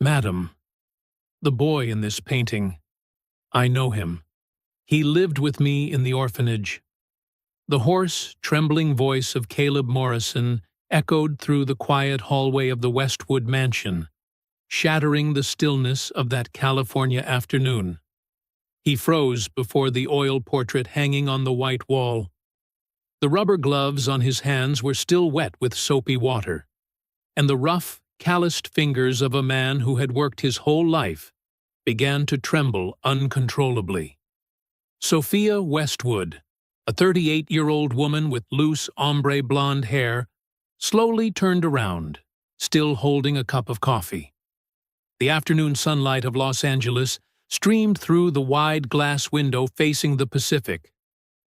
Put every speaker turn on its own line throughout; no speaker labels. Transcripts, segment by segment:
Madam, the boy in this painting, I know him. He lived with me in the orphanage. The hoarse, trembling voice of Caleb Morrison echoed through the quiet hallway of the Westwood mansion, shattering the stillness of that California afternoon. He froze before the oil portrait hanging on the white wall. The rubber gloves on his hands were still wet with soapy water, and the rough, calloused fingers of a man who had worked his whole life began to tremble uncontrollably. Sophia Westwood, a 38-year-old woman with loose ombre blonde hair, slowly turned around, still holding a cup of coffee. The afternoon sunlight of Los Angeles streamed through the wide glass window facing the Pacific,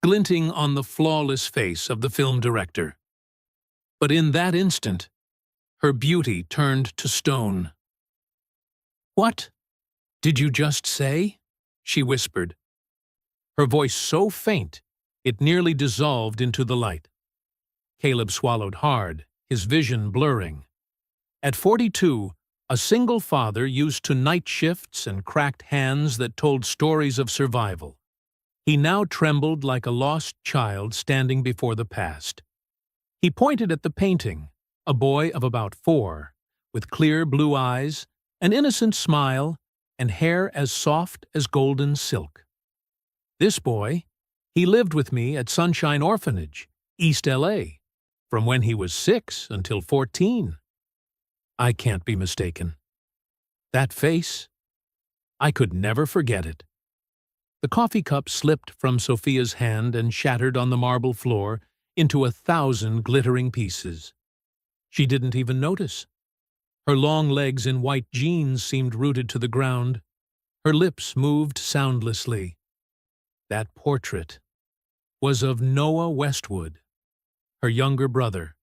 glinting on the flawless face of the film director. But in that instant, her beauty turned to stone. "What did you just say?" she whispered, her voice so faint it nearly dissolved into the light. Caleb swallowed hard, his vision blurring. At 42, a single father used to night shifts and cracked hands that told stories of survival. He now trembled like a lost child standing before the past. He pointed at the painting, a boy of about 4, with clear blue eyes, an innocent smile, and hair as soft as golden silk. "This boy, he lived with me at Sunshine Orphanage, East LA, from when he was 6 until 14. I can't be mistaken. That face, I could never forget it." The coffee cup slipped from Sophia's hand and shattered on the marble floor into 1,000 glittering pieces. She didn't even notice. Her long legs in white jeans seemed rooted to the ground. Her lips moved soundlessly. That portrait was of Noah Westwood, her younger brother,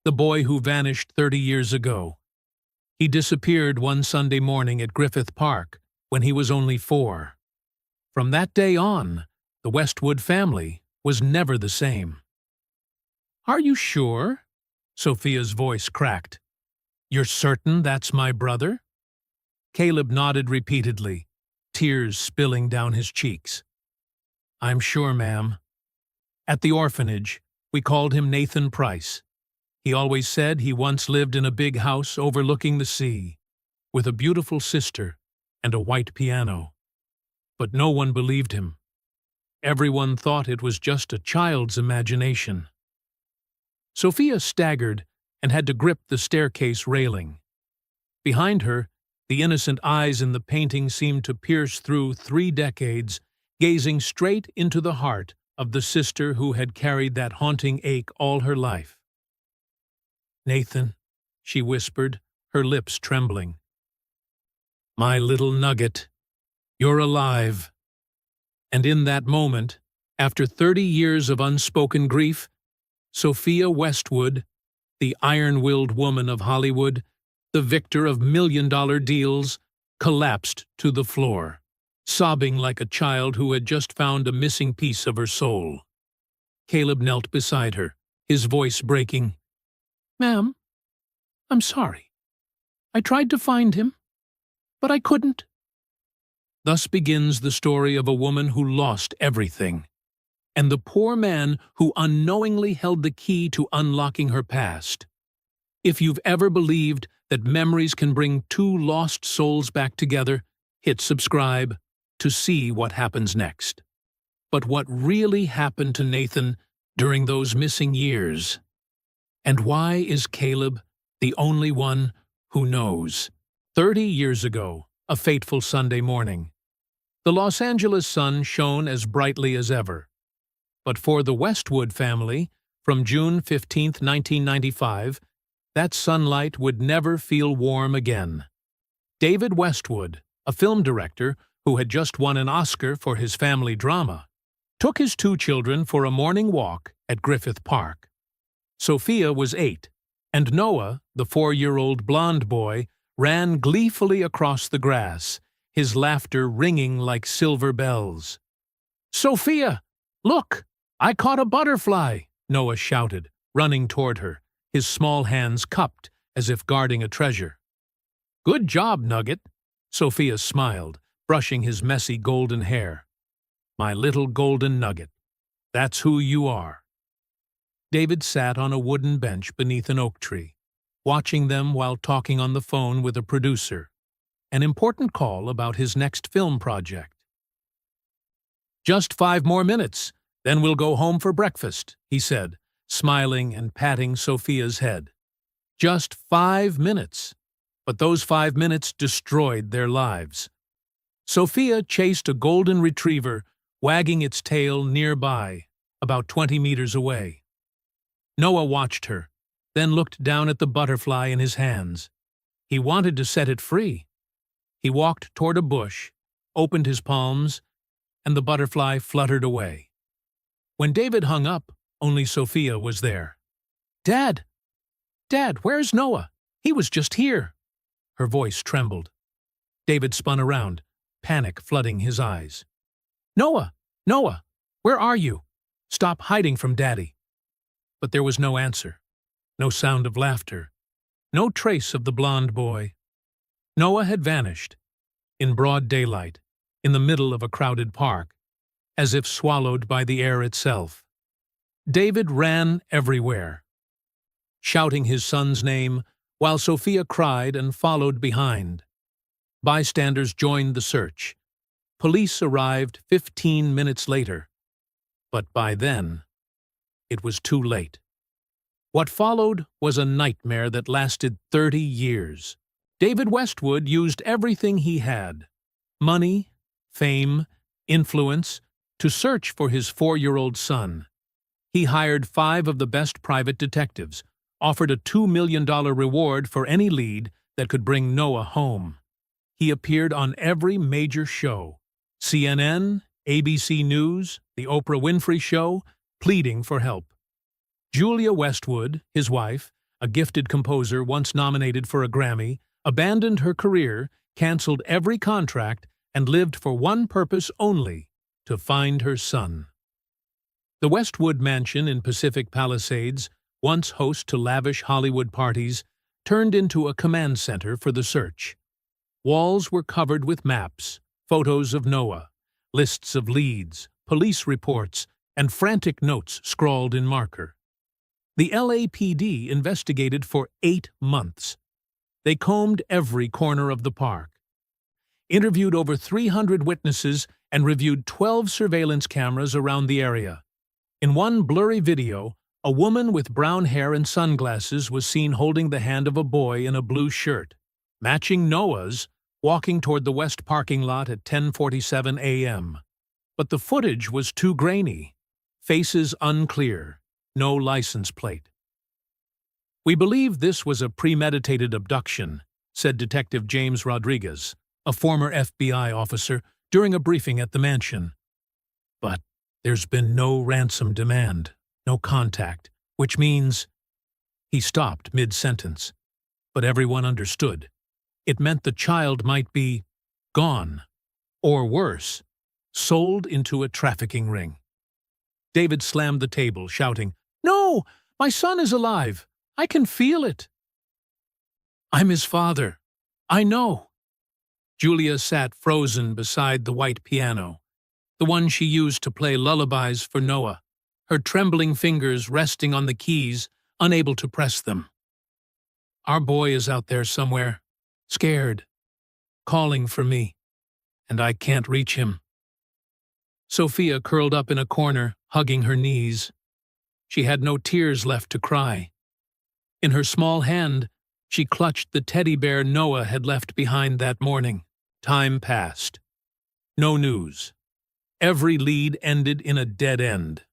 the boy who vanished 30 years ago. He disappeared one Sunday morning at Griffith Park when he was only 4. From that day on, the Westwood family was never the same. "Are you sure?" Sophia's voice cracked. "You're certain that's my brother?" Caleb nodded repeatedly, tears spilling down his cheeks. "I'm sure, ma'am. At the orphanage, we called him Nathan Price. He always said he once lived in a big house overlooking the sea, with a beautiful sister and a white piano. But no one believed him. Everyone thought it was just a child's imagination." Sophia staggered and had to grip the staircase railing. Behind her, the innocent eyes in the painting seemed to pierce through 3 decades, gazing straight into the heart of the sister who had carried that haunting ache all her life. "Nathan," she whispered, her lips trembling. "My little nugget, you're alive." And in that moment, after 30 years of unspoken grief, Sophia Westwood, the iron-willed woman of Hollywood, the victor of million-dollar deals, collapsed to the floor, sobbing like a child who had just found a missing piece of her soul. Caleb knelt beside her, his voice breaking. "Ma'am, I'm sorry. I tried to find him, but I couldn't." Thus begins the story of a woman who lost everything, and the poor man who unknowingly held the key to unlocking her past. If you've ever believed that memories can bring 2 lost souls back together, hit subscribe to see what happens next. But what really happened to Nathan during those missing years? And why is Caleb the only one who knows? 30 years ago, a fateful Sunday morning, the Los Angeles sun shone as brightly as ever. But for the Westwood family, from June 15, 1995, that sunlight would never feel warm again. David Westwood, a film director who had just won an Oscar for his family drama, took his 2 children for a morning walk at Griffith Park. Sophia was 8, and Noah, the 4-year-old blonde boy, ran gleefully across the grass, his laughter ringing like silver bells. "Sophia, look! I caught a butterfly!" Noah shouted, running toward her, his small hands cupped as if guarding a treasure. Good job, Nugget. Sophia smiled, brushing his messy golden hair. My little golden nugget. That's who you are. David sat on a wooden bench beneath an oak tree, watching them while talking on the phone with a producer. An important call about his next film project. Just 5 more minutes, then we'll go home for breakfast, he said, smiling and patting Sophia's head. Just 5 minutes. But those 5 minutes destroyed their lives. Sophia chased a golden retriever, wagging its tail nearby, about 20 meters away. Noah watched her, then looked down at the butterfly in his hands. He wanted to set it free. He walked toward a bush, opened his palms, and the butterfly fluttered away. When David hung up, only Sophia was there. Dad! Dad, where's Noah? He was just here. Her voice trembled. David spun around, panic flooding his eyes. Noah! Noah! Where are you? Stop hiding from Daddy. But there was no answer, no sound of laughter, no trace of the blond boy. Noah had vanished, in broad daylight, in the middle of a crowded park, as if swallowed by the air itself. David ran everywhere, shouting his son's name, while Sophia cried and followed behind. Bystanders joined the search. Police arrived 15 minutes later, but by then, it was too late. What followed was a nightmare that lasted 30 years. David Westwood used everything he had, money, fame, influence, to search for his 4-year-old son. He hired 5 of the best private detectives, offered a $2 million reward for any lead that could bring Noah home. He appeared on every major show, CNN, ABC News, The Oprah Winfrey Show, pleading for help. Julia Westwood, his wife, a gifted composer once nominated for a Grammy, abandoned her career, canceled every contract, and lived for one purpose only, to find her son. The Westwood Mansion in Pacific Palisades, once host to lavish Hollywood parties, turned into a command center for the search. Walls were covered with maps, photos of Noah, lists of leads, police reports, and frantic notes scrawled in marker. The LAPD investigated for 8 months. They combed every corner of the park, interviewed over 300 witnesses, and reviewed 12 surveillance cameras around the area. In one blurry video, a woman with brown hair and sunglasses was seen holding the hand of a boy in a blue shirt, matching Noah's, walking toward the west parking lot at 10:47 a.m. But the footage was too grainy, faces unclear, no license plate. We believe this was a premeditated abduction, said Detective James Rodriguez, a former FBI officer, during a briefing at the mansion. But there's been no ransom demand, no contact, which means... He stopped mid-sentence, but everyone understood. It meant the child might be gone, or worse, sold into a trafficking ring. David slammed the table, shouting, "No! My son is alive! I can feel it!" "I'm his father. I know." Julia sat frozen beside the white piano, the one she used to play lullabies for Noah, her trembling fingers resting on the keys, unable to press them. "Our boy is out there somewhere, scared, calling for me, and I can't reach him." Sophia curled up in a corner, hugging her knees. She had no tears left to cry. In her small hand, she clutched the teddy bear Noah had left behind that morning. Time passed. No news. Every lead ended in a dead end.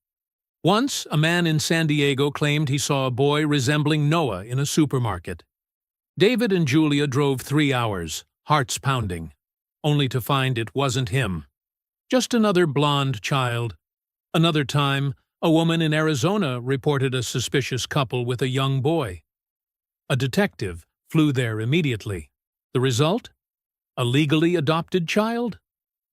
Once, a man in San Diego claimed he saw a boy resembling Noah in a supermarket. David and Julia drove 3 hours, hearts pounding, only to find it wasn't him. Just another blonde child. Another time, a woman in Arizona reported a suspicious couple with a young boy. A detective flew there immediately. The result? A legally adopted child?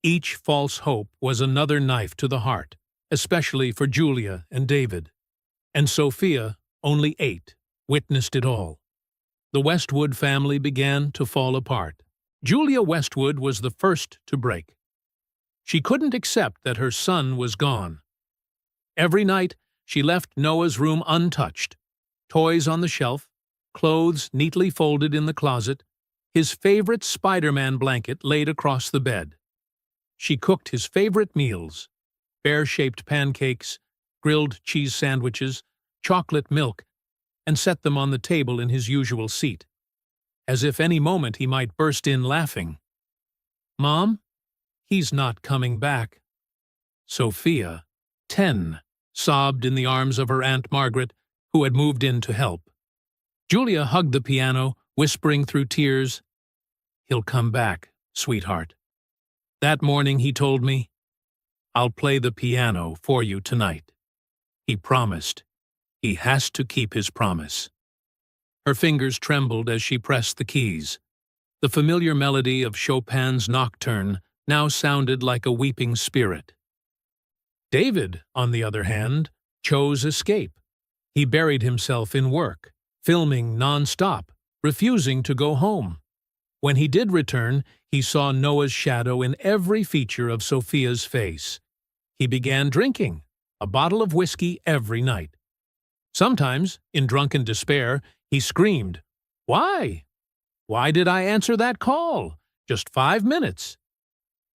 Each false hope was another knife to the heart, especially for Julia and David. And Sophia, only 8, witnessed it all. The Westwood family began to fall apart. Julia Westwood was the first to break. She couldn't accept that her son was gone. Every night, she left Noah's room untouched. Toys on the shelf, clothes neatly folded in the closet, his favorite Spider-Man blanket laid across the bed. She cooked his favorite meals: bear-shaped pancakes, grilled cheese sandwiches, chocolate milk, and set them on the table in his usual seat, as if any moment he might burst in laughing. "Mom, he's not coming back." Sophia, 10, sobbed in the arms of her Aunt Margaret, who had moved in to help. Julia hugged the piano, whispering through tears, "He'll come back, sweetheart." That morning he told me, "I'll play the piano for you tonight." He promised. He has to keep his promise. Her fingers trembled as she pressed the keys. The familiar melody of Chopin's Nocturne now sounded like a weeping spirit. David, on the other hand, chose escape. He buried himself in work, filming non-stop, refusing to go home. When he did return, he saw Noah's shadow in every feature of Sophia's face. He began drinking, a bottle of whiskey every night. Sometimes, in drunken despair, he screamed, "Why? Why did I answer that call? Just 5 minutes."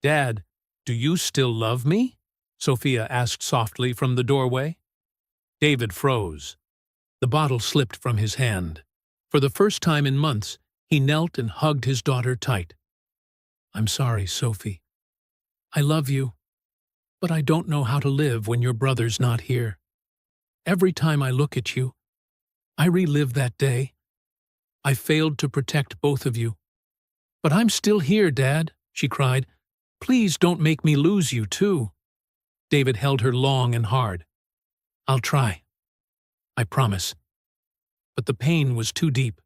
"Dad, do you still love me?" Sophia asked softly from the doorway. David froze. The bottle slipped from his hand. For the first time in months, he knelt and hugged his daughter tight. "I'm sorry, Sophie. I love you, but I don't know how to live when your brother's not here. Every time I look at you, I relive that day. I failed to protect both of you. But I'm still here, Dad," she cried. "Please don't make me lose you, too." David held her long and hard. "I'll try. I promise." But the pain was too deep.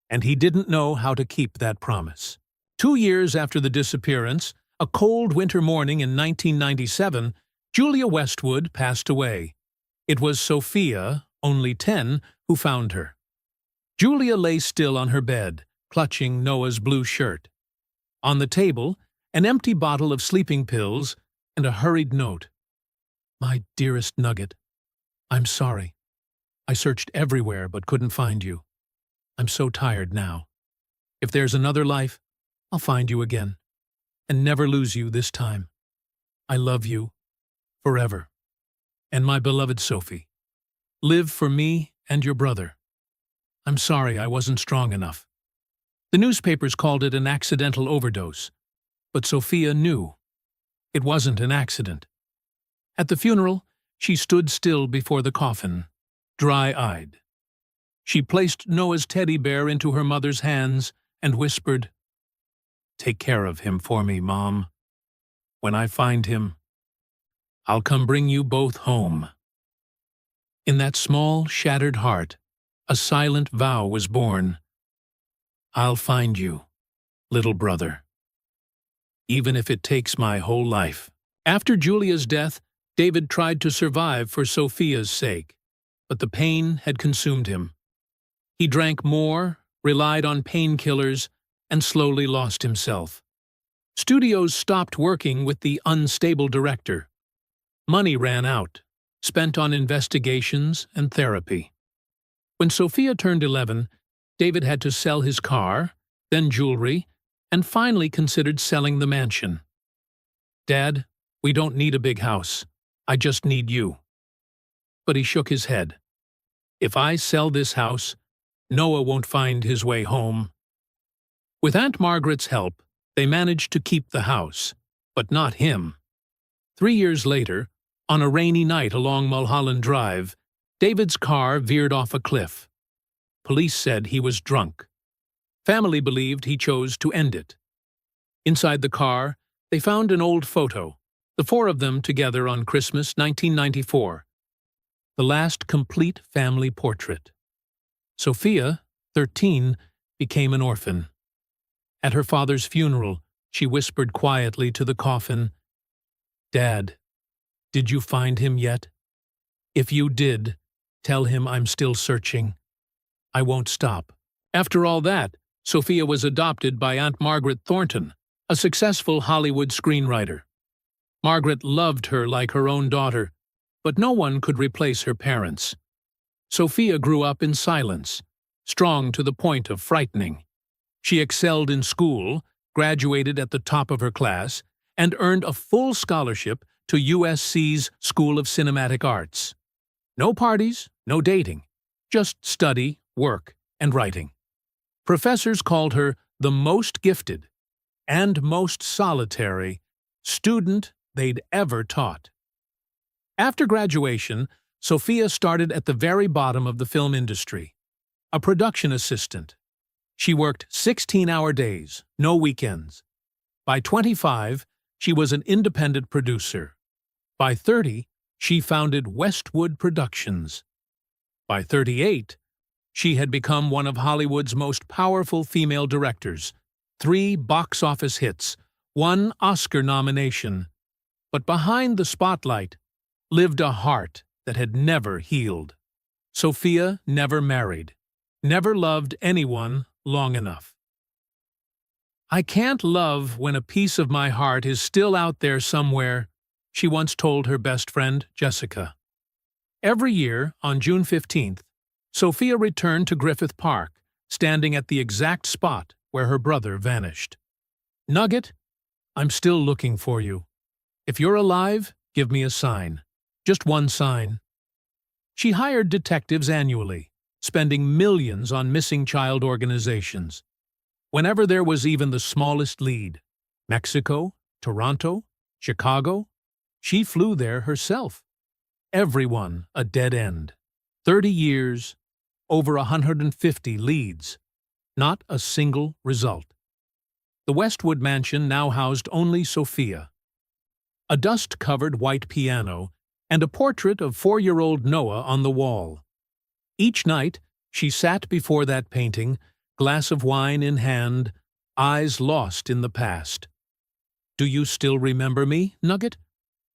And he didn't know how to keep that promise. 2 years after the disappearance, a cold winter morning in 1997, Julia Westwood passed away. It was Sophia, only 10, who found her. Julia lay still on her bed, clutching Noah's blue shirt. On the table, an empty bottle of sleeping pills and a hurried note. "My dearest Nugget, I'm sorry. I searched everywhere but couldn't find you. I'm so tired now. If there's another life, I'll find you again, and never lose you this time. I love you, forever. And my beloved Sophie, live for me and your brother. I'm sorry I wasn't strong enough." The newspapers called it an accidental overdose, but Sophia knew it wasn't an accident. At the funeral, she stood still before the coffin, dry-eyed. She placed Noah's teddy bear into her mother's hands and whispered, "Take care of him for me, Mom. When I find him, I'll come bring you both home." In that small, shattered heart, a silent vow was born. "I'll find you, little brother, even if it takes my whole life." After Julia's death, David tried to survive for Sophia's sake, but the pain had consumed him. He drank more, relied on painkillers, and slowly lost himself. Studios stopped working with the unstable director. Money ran out, spent on investigations and therapy. When Sophia turned 11, David had to sell his car, then jewelry, and finally considered selling the mansion. "Dad, we don't need a big house. I just need you." But he shook his head. "If I sell this house, Noah won't find his way home." With Aunt Margaret's help, they managed to keep the house, but not him. 3 years later, on a rainy night along Mulholland Drive, David's car veered off a cliff. Police said he was drunk. Family believed he chose to end it. Inside the car, they found an old photo, the 4 of them together on Christmas 1994. The last complete family portrait. Sophia, 13, became an orphan. At her father's funeral, she whispered quietly to the coffin, "Dad, did you find him yet? If you did, tell him I'm still searching. I won't stop After all that, Sophia was adopted by Aunt Margaret Thornton, a successful Hollywood screenwriter. Margaret loved her like her own daughter, but no one could replace her parents. Sophia grew up in silence, strong to the point of frightening. She excelled in school, graduated at the top of her class, and earned a full scholarship to USC's School of Cinematic Arts. No parties, no dating, just study, work, and writing. Professors called her the most gifted and most solitary student they'd ever taught. After graduation, Sophia started at the very bottom of the film industry, a production assistant. She worked 16-hour days, no weekends. By 25, she was an independent producer. By 30, she founded Westwood Productions. By 38, she had become one of Hollywood's most powerful female directors, 3 box office hits, 1 Oscar nomination. But behind the spotlight lived a heart that had never healed. Sophia never married, never loved anyone long enough. "I can't love when a piece of my heart is still out there somewhere," she once told her best friend, Jessica. Every year, on June 15th, Sophia returned to Griffith Park, standing at the exact spot where her brother vanished. "Nugget, I'm still looking for you. If you're alive, give me a sign. Just one sign." She hired detectives annually, spending millions on missing child organizations. Whenever there was even the smallest lead, Mexico, Toronto, Chicago, she flew there herself. Everyone a dead end. 30 years, over 150 leads. Not a single result. The Westwood mansion now housed only Sophia. A dust-covered white piano and a portrait of 4-year-old Noah on the wall. Each night, she sat before that painting, glass of wine in hand, eyes lost in the past. "Do you still remember me, Nugget?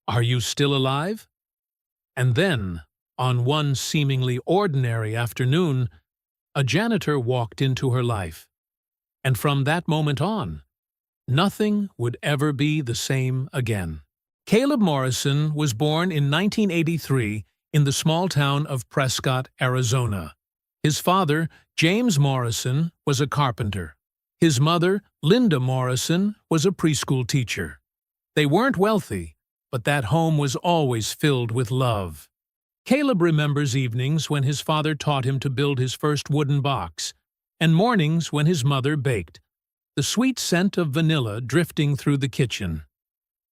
Are you still alive?" And then, on one seemingly ordinary afternoon, a janitor walked into her life. And from that moment on, nothing would ever be the same again. Caleb Morrison was born in 1983 in the small town of Prescott, Arizona. His father, James Morrison, was a carpenter. His mother, Linda Morrison, was a preschool teacher. They weren't wealthy, but that home was always filled with love. Caleb remembers evenings when his father taught him to build his first wooden box, and mornings when his mother baked, the sweet scent of vanilla drifting through the kitchen.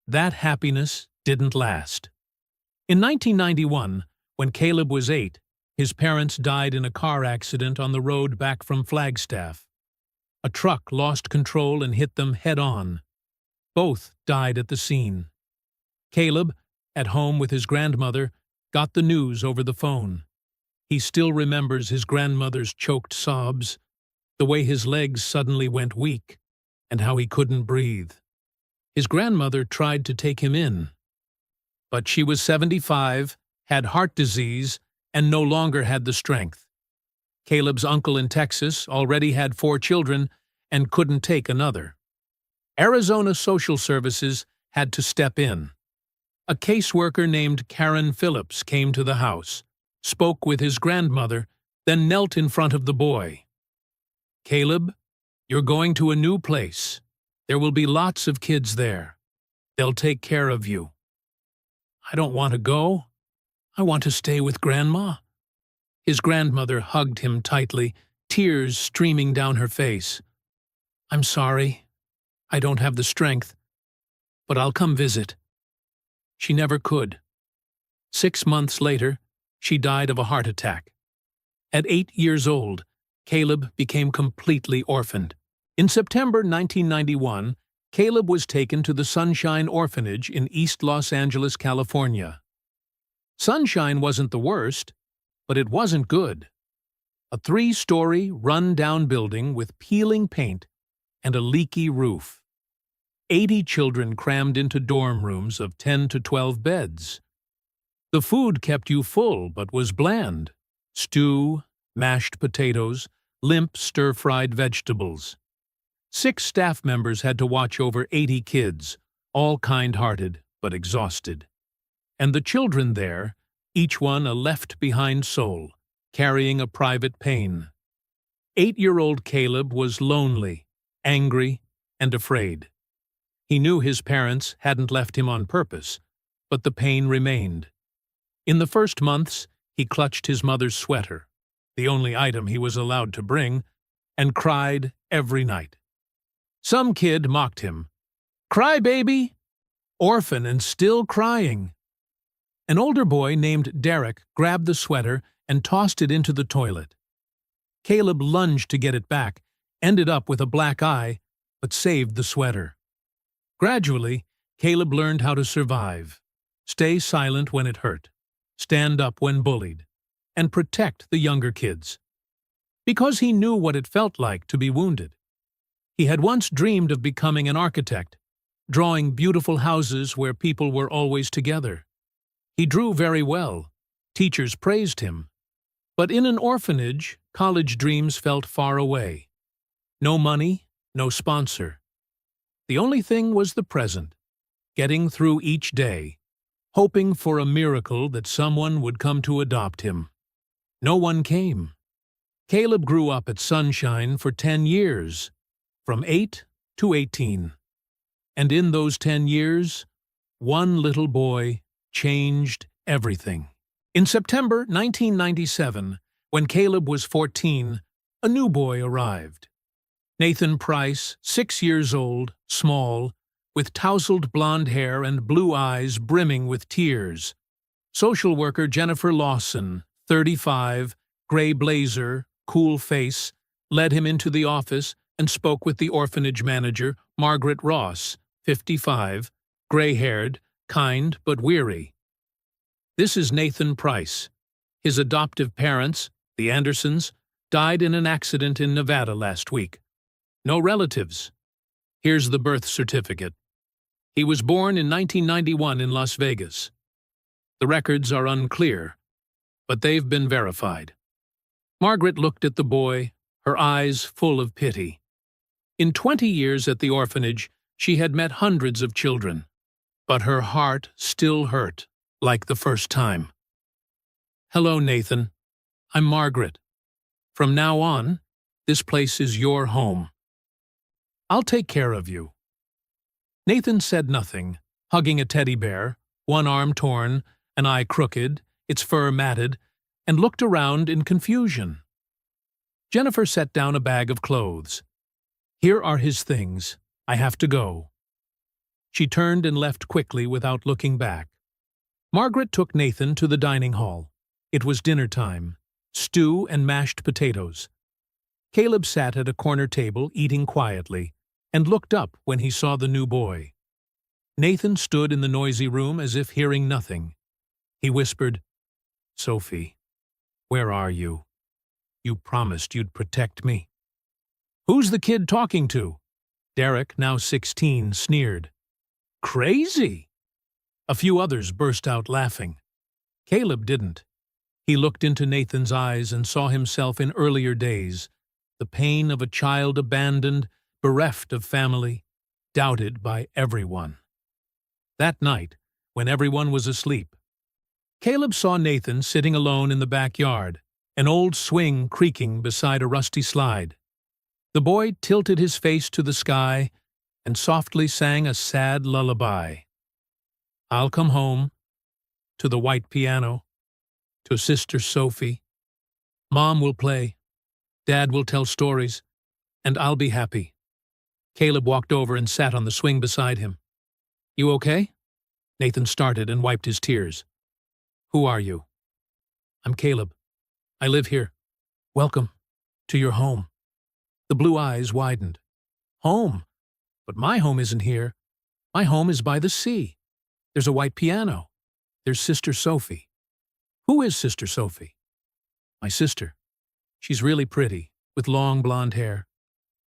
That happiness didn't last. In 1991, when Caleb was 8, his parents died in a car accident on the road back from Flagstaff. A truck lost control and hit them head-on. Both died at the scene. Caleb, at home with his grandmother, got the news over the phone. He still remembers his grandmother's choked sobs, the way his legs suddenly went weak, and how he couldn't breathe. His grandmother tried to take him in, but she was 75, had heart disease, and no longer had the strength. Caleb's uncle in Texas already had 4 children and couldn't take another. Arizona Social Services had to step in. A caseworker named Karen Phillips came to the house, spoke with his grandmother, then knelt in front of the boy. "Caleb, you're going to a new place. There will be lots of kids there. They'll take care of you." "I don't want to go. I want to stay with Grandma." His grandmother hugged him tightly, tears streaming down her face. "I'm sorry. I don't have the strength. But I'll come visit." She never could. 6 months later, she died of a heart attack. At 8 years old, Caleb became completely orphaned. In September 1991, Caleb was taken to the Sunshine Orphanage in East Los Angeles, California. Sunshine wasn't the worst, but it wasn't good. A 3-story, run-down building with peeling paint and a leaky roof. 80 children crammed into dorm rooms of 10 to 12 beds. The food kept you full but was bland. Stew, mashed potatoes, limp stir-fried vegetables. 6 staff members had to watch over 80 kids, all kind-hearted but exhausted. And the children there, each one a left-behind soul, carrying a private pain. 8-year-old Caleb was lonely, angry, and afraid. He knew his parents hadn't left him on purpose, but the pain remained. In the first months, he clutched his mother's sweater, the only item he was allowed to bring, and cried every night. Some kid mocked him. "Cry, baby! Orphan and still crying." An older boy named Derek grabbed the sweater and tossed it into the toilet. Caleb lunged to get it back, ended up with a black eye, but saved the sweater. Gradually, Caleb learned how to survive, stay silent when it hurt, stand up when bullied, and protect the younger kids. Because he knew what it felt like to be wounded. He had once dreamed of becoming an architect, drawing beautiful houses where people were always together. He drew very well. Teachers praised him. But in an orphanage, college dreams felt far away. No money, no sponsor. The only thing was the present, getting through each day, hoping for a miracle that someone would come to adopt him. No one came. Caleb grew up at Sunshine for 10 years, from 8 to 18. And in those 10 years, one little boy changed everything. In September 1997, when Caleb was 14, a new boy arrived. Nathan Price, 6 years old, small, with tousled blonde hair and blue eyes brimming with tears. Social worker Jennifer Lawson, 35, gray blazer, cool face, led him into the office and spoke with the orphanage manager, Margaret Ross, 55, gray-haired, kind but weary. "This is Nathan Price. His adoptive parents, the Andersons, died in an accident in Nevada last week. No relatives. Here's the birth certificate. He was born in 1991 in Las Vegas. The records are unclear, but they've been verified." Margaret looked at the boy, her eyes full of pity. In 20 years at the orphanage, she had met hundreds of children, but her heart still hurt, like the first time. "Hello, Nathan. I'm Margaret. From now on, this place is your home. I'll take care of you." Nathan said nothing, hugging a teddy bear, one arm torn, an eye crooked, its fur matted, and looked around in confusion. Jennifer set down a bag of clothes. "Here are his things. I have to go." She turned and left quickly without looking back. Margaret took Nathan to the dining hall. It was dinner time, stew and mashed potatoes. Caleb sat at a corner table eating quietly and looked up when he saw the new boy. Nathan stood in the noisy room as if hearing nothing. He whispered, "Sophie, where are you? You promised you'd protect me." "Who's the kid talking to?" Derek, now 16, sneered. "Crazy!" A few others burst out laughing. Caleb didn't. He looked into Nathan's eyes and saw himself in earlier days, the pain of a child abandoned, bereft of family, doubted by everyone. That night, when everyone was asleep, Caleb saw Nathan sitting alone in the backyard, an old swing creaking beside a rusty slide. The boy tilted his face to the sky and softly sang a sad lullaby. "I'll come home, to the white piano, to Sister Sophie. Mom will play, Dad will tell stories, and I'll be happy." Caleb walked over and sat on the swing beside him. "You okay?" Nathan started and wiped his tears. "Who are you?" "I'm Caleb. I live here. Welcome to your home." The blue eyes widened. "Home? But my home isn't here. My home is by the sea. There's a white piano. There's Sister Sophie." "Who is Sister Sophie?" "My sister. She's really pretty, with long blonde hair.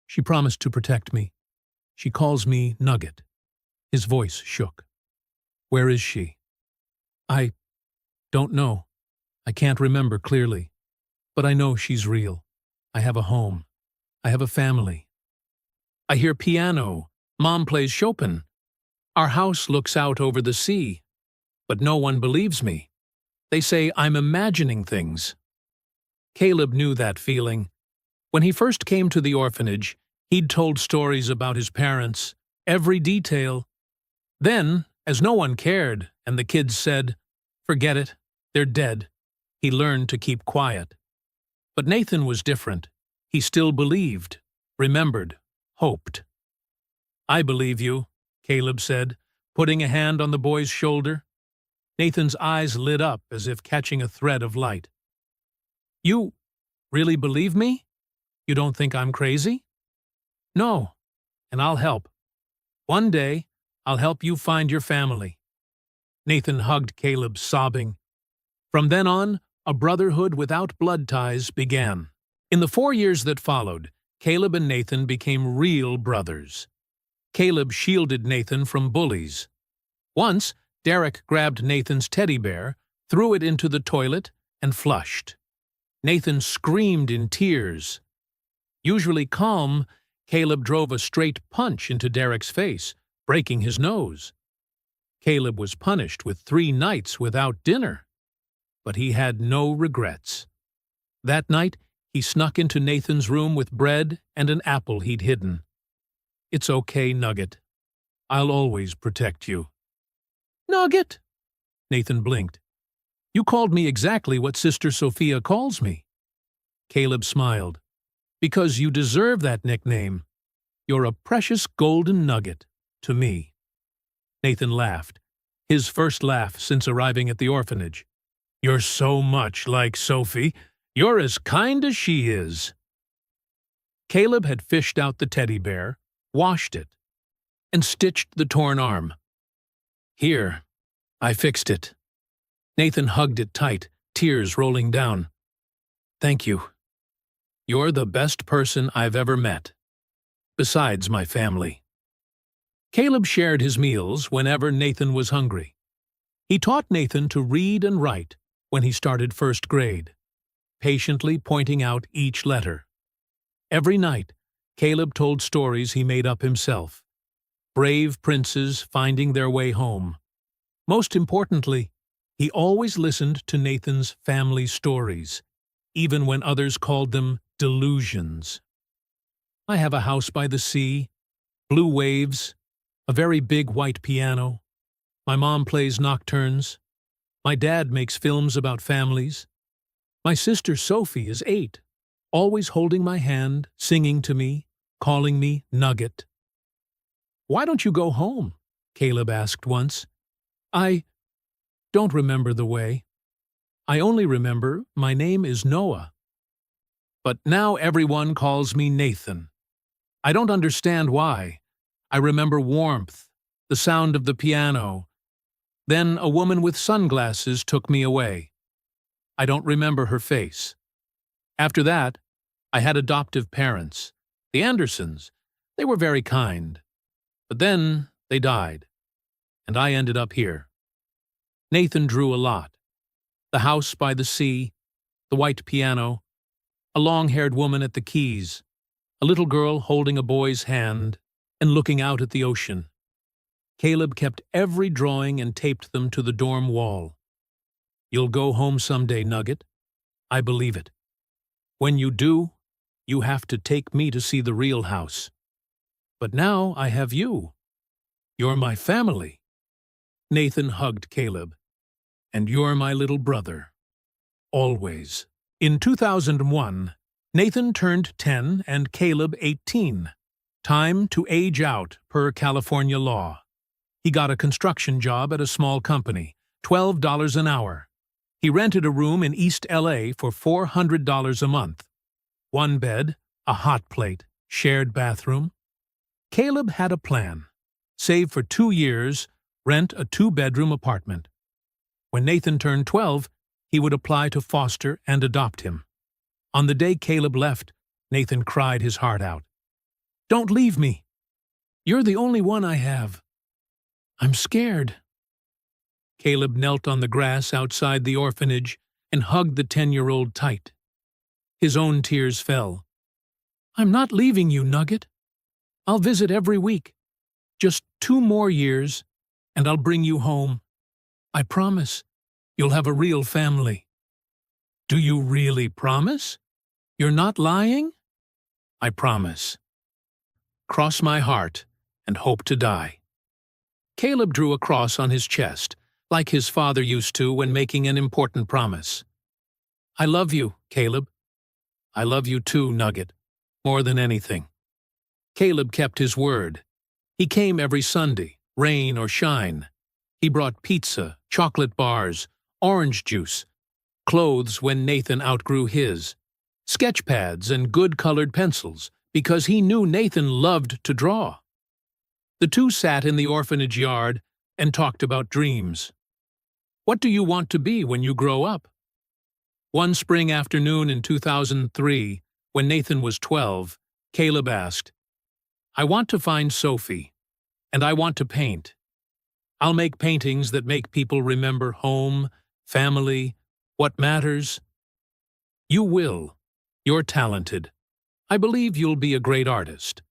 She promised to protect me. She calls me Nugget." His voice shook. "Where is she?" "I don't know. I can't remember clearly. But I know she's real. I have a home. I have a family. I hear piano. Mom plays Chopin. Our house looks out over the sea. But no one believes me. They say I'm imagining things. Caleb knew that feeling. When he first came to the orphanage, he'd told stories about his parents, every detail. Then, as no one cared, and the kids said, "Forget it, they're dead," he learned to keep quiet. But Nathan was different. He still believed, remembered, hoped. "I believe you," Caleb said, putting a hand on the boy's shoulder. Nathan's eyes lit up as if catching a thread of light. "You really believe me? You don't think I'm crazy?" "No, and I'll help. One day, I'll help you find your family." Nathan hugged Caleb, sobbing. From then on, a brotherhood without blood ties began. In the 4 years that followed, Caleb and Nathan became real brothers. Caleb shielded Nathan from bullies. Once, Derek grabbed Nathan's teddy bear, threw it into the toilet, and flushed. Nathan screamed in tears. Usually calm, Caleb drove a straight punch into Derek's face, breaking his nose. Caleb was punished with 3 nights without dinner. But he had no regrets. That night, he snuck into Nathan's room with bread and an apple he'd hidden. "It's okay, Nugget. I'll always protect you." "Nugget?" Nathan blinked. "You called me exactly what Sister Sophia calls me." Caleb smiled. "Because you deserve that nickname. You're a precious golden nugget to me." Nathan laughed, his first laugh since arriving at the orphanage. "You're so much like Sophie. You're as kind as she is." Caleb had fished out the teddy bear, washed it, and stitched the torn arm. "Here, I fixed it." Nathan hugged it tight, tears rolling down. "Thank you. You're the best person I've ever met, besides my family." Caleb shared his meals whenever Nathan was hungry. He taught Nathan to read and write when he started 1st grade, patiently pointing out each letter. Every night, Caleb told stories he made up himself. Brave princes finding their way home. Most importantly, he always listened to Nathan's family stories, even when others called them delusions. "I have a house by the sea, blue waves, a very big white piano. My mom plays nocturnes. My dad makes films about families. My sister Sophie is 8, always holding my hand, singing to me, calling me Nugget." "Why don't you go home?" Caleb asked once. "I don't remember the way. I only remember my name is Noah. But now everyone calls me Nathan. I don't understand why. I remember warmth, the sound of the piano. Then a woman with sunglasses took me away. I don't remember her face. After that, I had adoptive parents, the Andersons. They were very kind. But then they died, and I ended up here." Nathan drew a lot. The house by the sea, the white piano, a long-haired woman at the keys, a little girl holding a boy's hand and looking out at the ocean. Caleb kept every drawing and taped them to the dorm wall. "You'll go home someday, Nugget. I believe it. When you do, you have to take me to see the real house. But now I have you. You're my family." Nathan hugged Caleb. "And you're my little brother. Always." In 2001, Nathan turned 10 and Caleb 18. Time to age out per California law. He got a construction job at a small company, $12 an hour. He rented a room in East LA for $400 a month. 1 bed, a hot plate, shared bathroom. Caleb had a plan. Save for 2 years, rent a 2-bedroom apartment. When Nathan turned 12, he would apply to foster and adopt him. On the day Caleb left, Nathan cried his heart out. "Don't leave me. You're the only one I have. I'm scared." Caleb knelt on the grass outside the orphanage and hugged the 10-year-old tight. His own tears fell. "I'm not leaving you, Nugget. I'll visit every week. Just 2 more years, and I'll bring you home. I promise. You'll have a real family." "Do you really promise? You're not lying?" "I promise. Cross my heart and hope to die." Caleb drew a cross on his chest, like his father used to when making an important promise. "I love you, Caleb." "I love you too, Nugget, more than anything." Caleb kept his word. He came every Sunday, rain or shine. He brought pizza, chocolate bars, orange juice, clothes when Nathan outgrew his, sketch pads and good-colored pencils, because he knew Nathan loved to draw. The two sat in the orphanage yard and talked about dreams. "What do you want to be when you grow up?" One spring afternoon in 2003, when Nathan was 12, Caleb asked, "I want to find Sophie, and I want to paint. I'll make paintings that make people remember home, family, what matters." "You will. You're talented. I believe you'll be a great artist.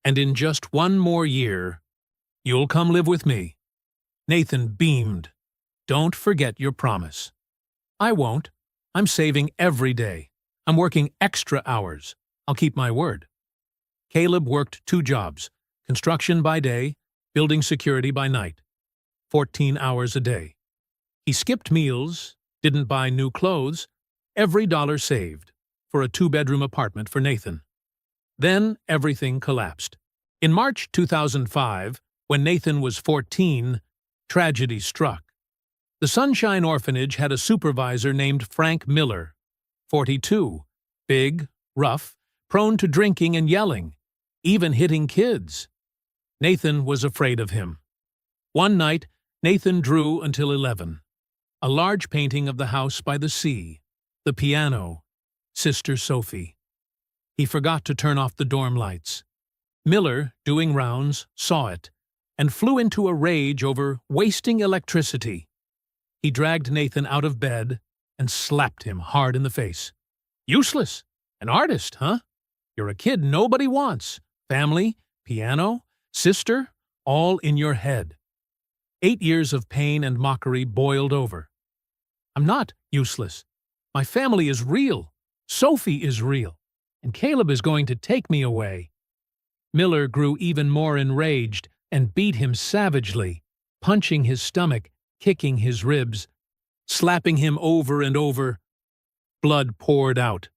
And in just 1 more year, you'll come live with me." Nathan beamed. "Don't forget your promise." "I won't. I'm saving every day. I'm working extra hours. I'll keep my word." Caleb worked 2 jobs, construction by day, building security by night, 14 hours a day. He skipped meals, didn't buy new clothes, every dollar saved, for a 2-bedroom apartment for Nathan. Then everything collapsed. In March 2005, when Nathan was 14, tragedy struck. The Sunshine Orphanage had a supervisor named Frank Miller, 42, big, rough, prone to drinking and yelling, even hitting kids. Nathan was afraid of him. One night, Nathan drew until 11. A large painting of the house by the sea, the piano, Sister Sophie. He forgot to turn off the dorm lights. Miller, doing rounds, saw it, and flew into a rage over wasting electricity. He dragged Nathan out of bed and slapped him hard in the face. "Useless! An artist, huh? You're a kid nobody wants. Family, piano, sister, all in your head." 8 years of pain and mockery boiled over. "I'm not useless. My family is real. Sophie is real. And Caleb is going to take me away." Miller grew even more enraged and beat him savagely, punching his stomach, kicking his ribs, slapping him over and over. Blood poured out.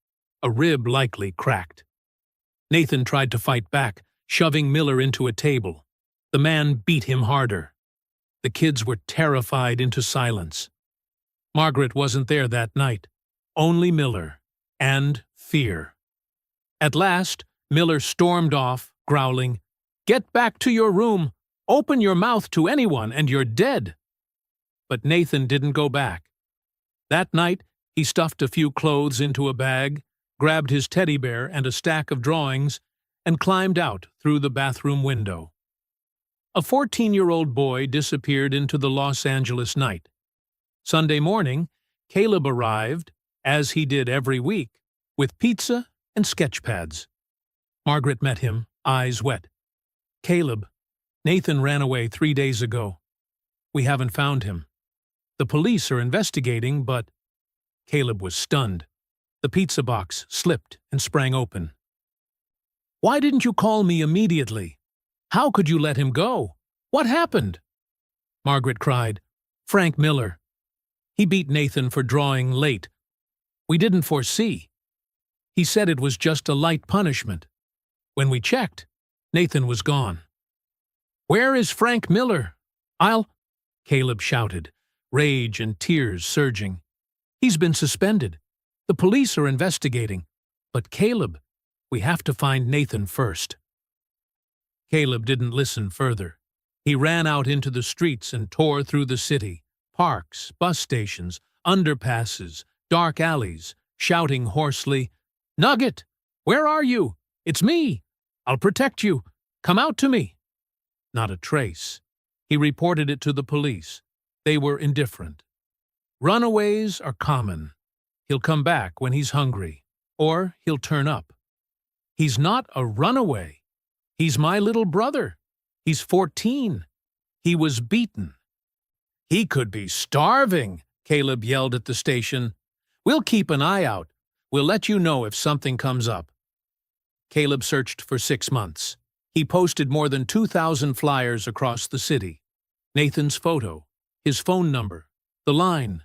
A rib likely cracked. Nathan tried to fight back, shoving Miller into a table. The man beat him harder. The kids were terrified into silence. Margaret wasn't there that night. Only Miller. And fear. At last, Miller stormed off, growling, "Get back to your room! Open your mouth to anyone and you're dead!" But Nathan didn't go back. That night, he stuffed a few clothes into a bag, grabbed his teddy bear and a stack of drawings, and climbed out through the bathroom window. A 14-year-old boy disappeared into the Los Angeles night. Sunday morning, Caleb arrived, as he did every week, with pizza and sketch pads. Margaret met him, eyes wet. "Caleb, Nathan ran away 3 days ago. We haven't found him. The police are investigating, but—" Caleb was stunned. The pizza box slipped and sprang open. "Why didn't you call me immediately? How could you let him go? What happened?" Margaret cried. "Frank Miller. He beat Nathan for drawing late. We didn't foresee. He said it was just a light punishment. When we checked, Nathan was gone." "Where is Frank Miller? I'll—" Caleb shouted, rage and tears surging. "He's been suspended. The police are investigating. But Caleb, we have to find Nathan first." Caleb didn't listen further. He ran out into the streets and tore through the city, parks, bus stations, underpasses, dark alleys, shouting hoarsely, "Nugget! Where are you? It's me! I'll protect you! Come out to me!" Not a trace. He reported it to the police. They were indifferent. Runaways are common. He'll come back when he's hungry, or he'll turn up. He's not a runaway. He's my little brother. He's 14. He was beaten. He could be starving, Caleb yelled at the station. We'll keep an eye out. We'll let you know if something comes up. Caleb searched for 6 months. He posted more than 2,000 flyers across the city. Nathan's photo, his phone number, the line,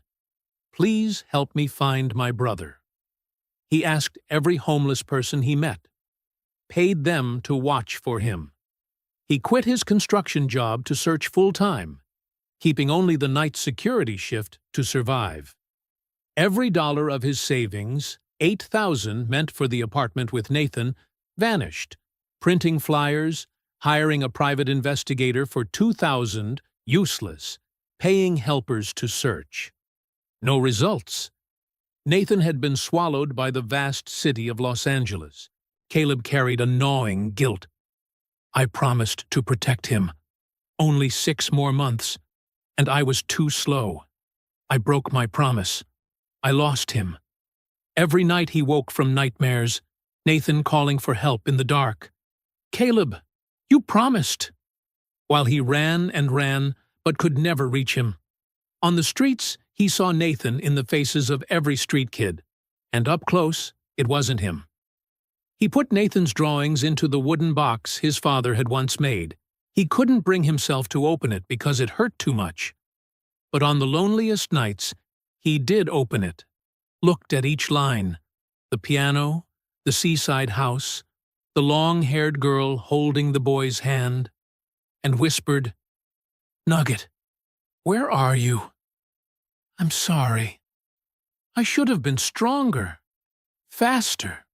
"Please help me find my brother." He asked every homeless person he met, paid them to watch for him. He quit his construction job to search full-time, keeping only the night security shift to survive. Every dollar of his savings, $8,000 meant for the apartment with Nathan, vanished. Printing flyers, hiring a private investigator for $2,000, useless, paying helpers to search. No results. Nathan had been swallowed by the vast city of Los Angeles. Caleb carried a gnawing guilt. I promised to protect him. Only 6 more months, and I was too slow. I broke my promise. I lost him. Every night he woke from nightmares, Nathan calling for help in the dark. Caleb, you promised. While he ran and ran, but could never reach him. On the streets, he saw Nathan in the faces of every street kid, and up close, it wasn't him. He put Nathan's drawings into the wooden box his father had once made. He couldn't bring himself to open it because it hurt too much. But on the loneliest nights, he did open it, looked at each line, the piano, the seaside house, the long-haired girl holding the boy's hand, and whispered, "Nugget, where are you? I'm sorry. I should have been stronger, faster."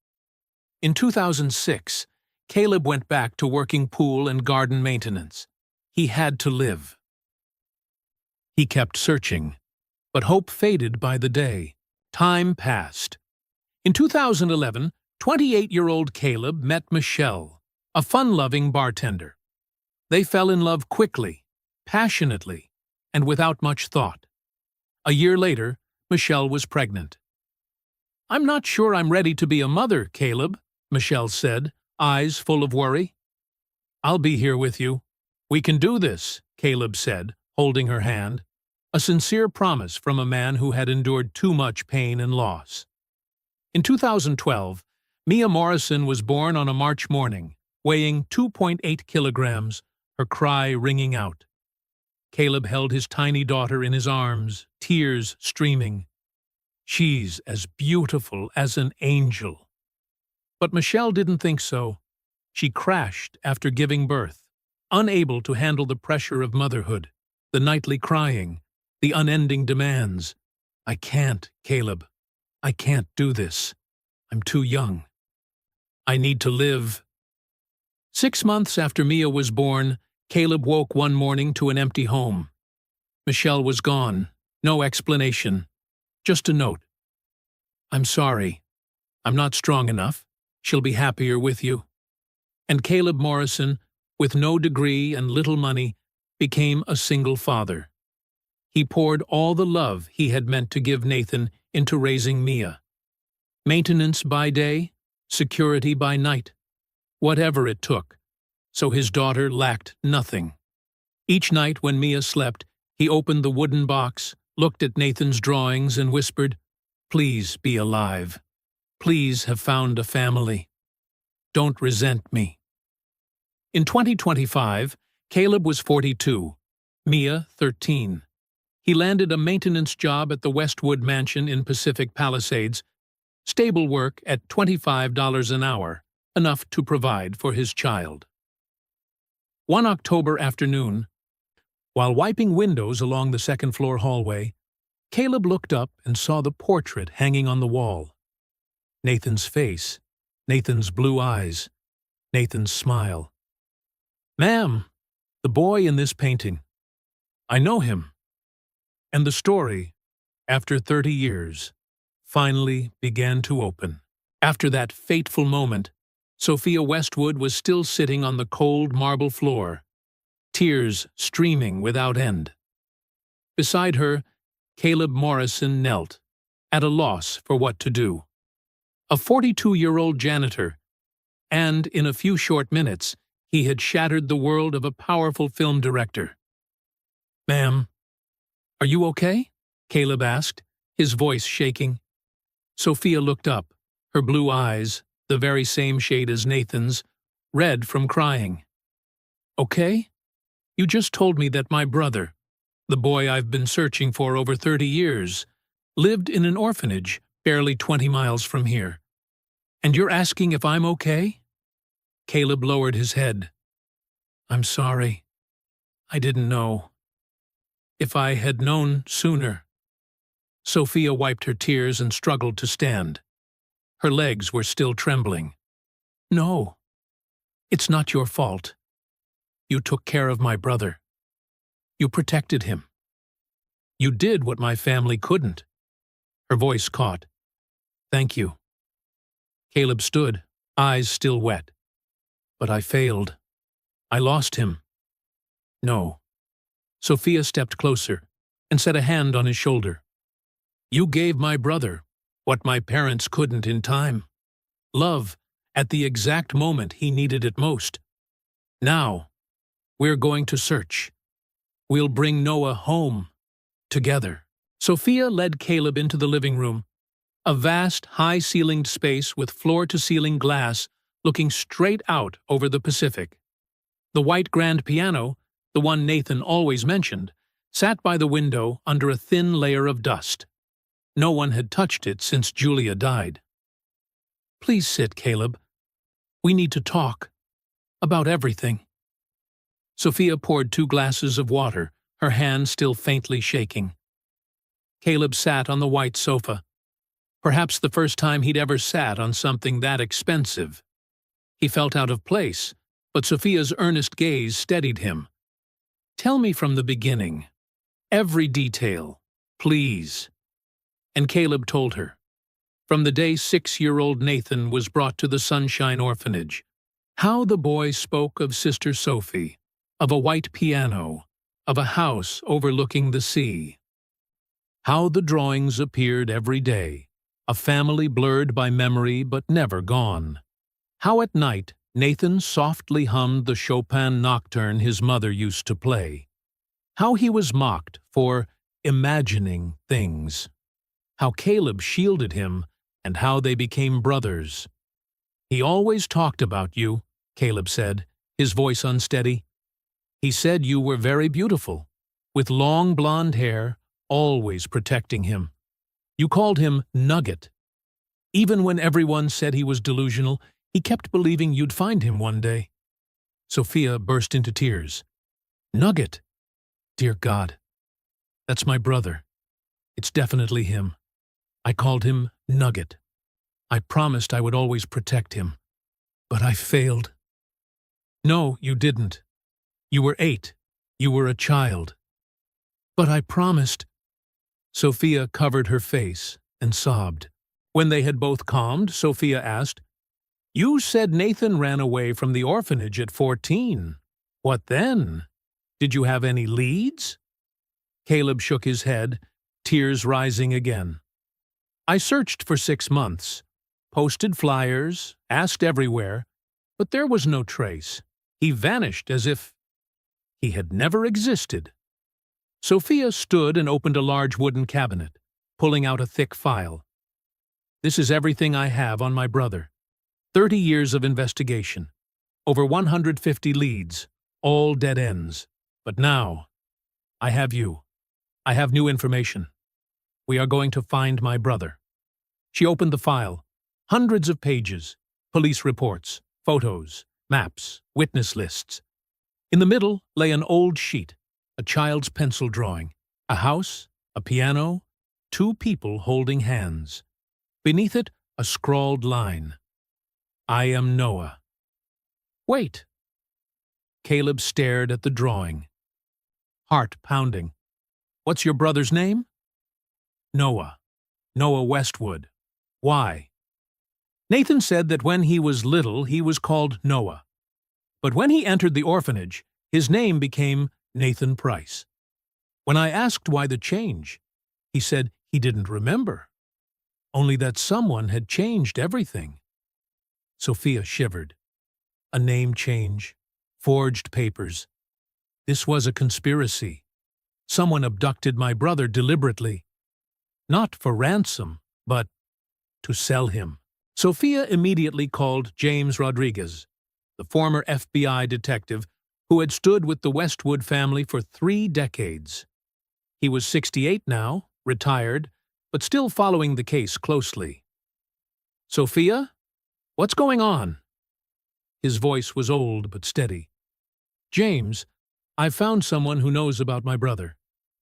In 2006, Caleb went back to working pool and garden maintenance. He had to live. He kept searching, but hope faded by the day. Time passed. In 2011, 28-year-old Caleb met Michelle, a fun-loving bartender. They fell in love quickly, passionately, and without much thought. A year later, Michelle was pregnant. "I'm not sure I'm ready to be a mother, Caleb," Michelle said, eyes full of worry. "I'll be here with you. We can do this," Caleb said, holding her hand, a sincere promise from a man who had endured too much pain and loss. In 2012, Mia Morrison was born on a March morning, weighing 2.8 kilograms, her cry ringing out. Caleb held his tiny daughter in his arms, tears streaming. "She's as beautiful as an angel." But Michelle didn't think so. She crashed after giving birth, unable to handle the pressure of motherhood, the nightly crying, the unending demands. "I can't, Caleb. I can't do this. I'm too young. I need to live." 6 months after Mia was born, Caleb woke one morning to an empty home. Michelle was gone, no explanation, just a note. "I'm sorry. I'm not strong enough. She'll be happier with you." And Caleb Morrison, with no degree and little money, became a single father. He poured all the love he had meant to give Nathan into raising Mia. Maintenance by day, security by night, whatever it took, so his daughter lacked nothing. Each night when Mia slept, he opened the wooden box, looked at Nathan's drawings and whispered, "Please be alive. Please have found a family. Don't resent me." In 2025, Caleb was 42, Mia 13. He landed a maintenance job at the Westwood Mansion in Pacific Palisades, stable work at $25 an hour, enough to provide for his child. One October afternoon, while wiping windows along the second-floor hallway, Caleb looked up and saw the portrait hanging on the wall. Nathan's face, Nathan's blue eyes, Nathan's smile. "Ma'am, the boy in this painting. I know him." And the story, after 30 years, finally began to open. After that fateful moment, Sophia Westwood was still sitting on the cold marble floor, tears streaming without end. Beside her, Caleb Morrison knelt, at a loss for what to do. a 42-year-old janitor, and in a few short minutes, he had shattered the world of a powerful film director. "Ma'am, are you okay?" Caleb asked, his voice shaking. Sophia looked up, her blue eyes, the very same shade as Nathan's, red from crying. "Okay? You just told me that my brother, the boy I've been searching for over 30 years, lived in an orphanage barely 20 miles from here. And you're asking if I'm okay?" Caleb lowered his head. "I'm sorry. I didn't know. If I had known sooner." Sophia wiped her tears and struggled to stand. Her legs were still trembling. "No, it's not your fault. You took care of my brother. You protected him. You did what my family couldn't." Her voice caught. "Thank you." Caleb stood, eyes still wet. "But I failed. I lost him." "No." Sophia stepped closer and set a hand on his shoulder. "You gave my brother what my parents couldn't in time. Love at the exact moment he needed it most. Now, we're going to search. We'll bring Noah home. Together." Sophia led Caleb into the living room, a vast, high-ceilinged space with floor-to-ceiling glass looking straight out over the Pacific. The white grand piano, the one Nathan always mentioned, sat by the window under a thin layer of dust. No one had touched it since Julia died. "Please sit, Caleb. We need to talk. About everything." Sophia poured 2 glasses of water, her hand still faintly shaking. Caleb sat on the white sofa. Perhaps the first time he'd ever sat on something that expensive. He felt out of place, but Sophia's earnest gaze steadied him. "Tell me from the beginning. Every detail, please." And Caleb told her. From the day 6-year-old Nathan was brought to the Sunshine Orphanage, how the boy spoke of Sister Sophie, of a white piano, of a house overlooking the sea. How the drawings appeared every day, a family blurred by memory but never gone. How at night Nathan softly hummed the Chopin nocturne his mother used to play. How he was mocked for imagining things. How Caleb shielded him, and how they became brothers. "He always talked about you," Caleb said, his voice unsteady. "He said you were very beautiful, with long blonde hair, always protecting him. You called him Nugget. Even when everyone said he was delusional, he kept believing you'd find him one day." Sophia burst into tears. "Nugget? Dear God, that's my brother. It's definitely him. I called him Nugget. I promised I would always protect him. But I failed." "No, you didn't. You were 8. You were a child." "But I promised." Sophia covered her face and sobbed. When they had both calmed, Sophia asked, "You said Nathan ran away from the orphanage at 14. What then? Did you have any leads?" Caleb shook his head, tears rising again. "I searched for 6 months, posted flyers, asked everywhere, but there was no trace. He vanished as if he had never existed." Sophia stood and opened a large wooden cabinet, pulling out a thick file. "This is everything I have on my brother. 30 years of investigation. Over 150 leads, all dead ends. But now, I have you. I have new information. We are going to find my brother." She opened the file. Hundreds of pages, police reports, photos, maps, witness lists. In the middle lay an old sheet, a child's pencil drawing, a house, a piano, 2 people holding hands. Beneath it, a scrawled line. "I am Noah." "Wait." Caleb stared at the drawing. Heart pounding. "What's your brother's name?" "Noah. Noah Westwood. Why?" "Nathan said that when he was little he was called Noah. But when he entered the orphanage, his name became Nathan Price. When I asked why the change, he said he didn't remember. only that someone had changed everything. Sophia shivered. A name change, forged papers. This was a conspiracy. Someone abducted my brother deliberately. Not for ransom, but to sell him. Sophia immediately called James Rodriguez, the former FBI detective who had stood with the Westwood family for 3 decades. He was 68 now, retired, but still following the case closely. "Sophia? What's going on?" His voice was old but steady. "James, I've found someone who knows about my brother.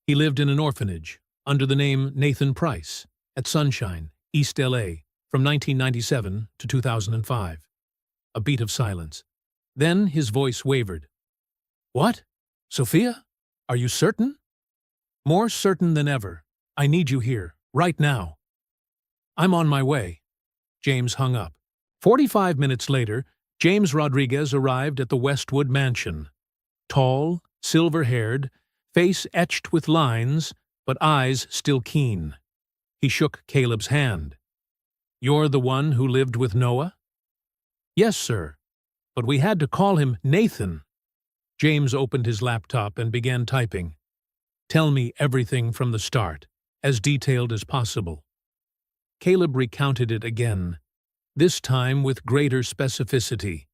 He lived in an orphanage, under the name Nathan Price, at Sunshine, East L.A., from 1997 to 2005. A beat of silence. Then his voice wavered. "What? Sophia? Are you certain?" "More certain than ever. I need you here, right now." "I'm on my way." James hung up. 45 minutes later, James Rodriguez arrived at the Westwood mansion. Tall, silver-haired, face etched with lines, but eyes still keen. He shook Caleb's hand. "You're the one who lived with Noah?" "Yes, sir. But we had to call him Nathan." James opened his laptop and began typing. "Tell me everything from the start, as detailed as possible." Caleb recounted it again, this time with greater specificity.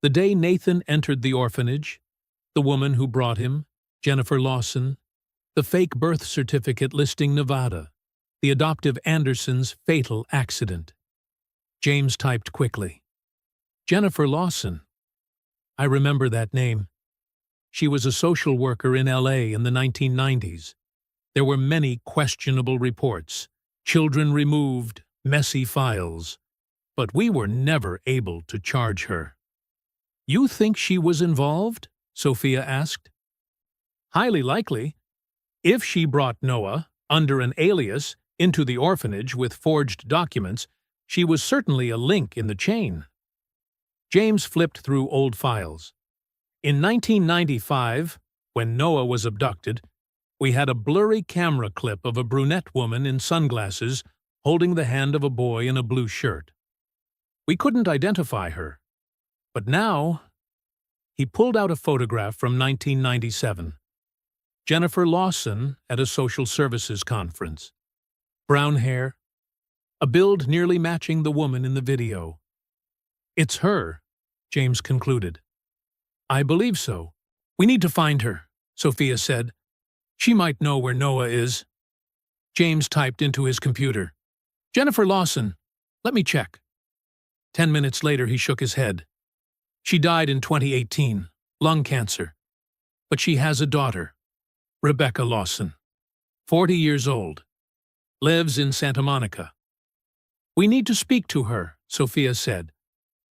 The day Nathan entered the orphanage, the woman who brought him, Jennifer Lawson, the fake birth certificate listing Nevada, the adoptive Anderson's fatal accident. James typed quickly. "Jennifer Lawson. I remember that name. She was a social worker in L.A. in the 1990s. There were many questionable reports, children removed, messy files. But we were never able to charge her." "You think she was involved?" Sophia asked. "Highly likely. If she brought Noah, under an alias, into the orphanage with forged documents, she was certainly a link in the chain." James flipped through old files. "In 1995, when Noah was abducted, we had a blurry camera clip of a brunette woman in sunglasses holding the hand of a boy in a blue shirt. We couldn't identify her. But now—" He pulled out a photograph from 1997. Jennifer Lawson at a social services conference. Brown hair, a build nearly matching the woman in the video. "It's her," James concluded. "I believe so. We need to find her," Sophia said. "She might know where Noah is." James typed into his computer. "Jennifer Lawson. Let me check." 10 minutes later, he shook his head. "She died in 2018, lung cancer. But she has a daughter, Rebecca Lawson, 40 years old, lives in Santa Monica." "We need to speak to her," Sophia said,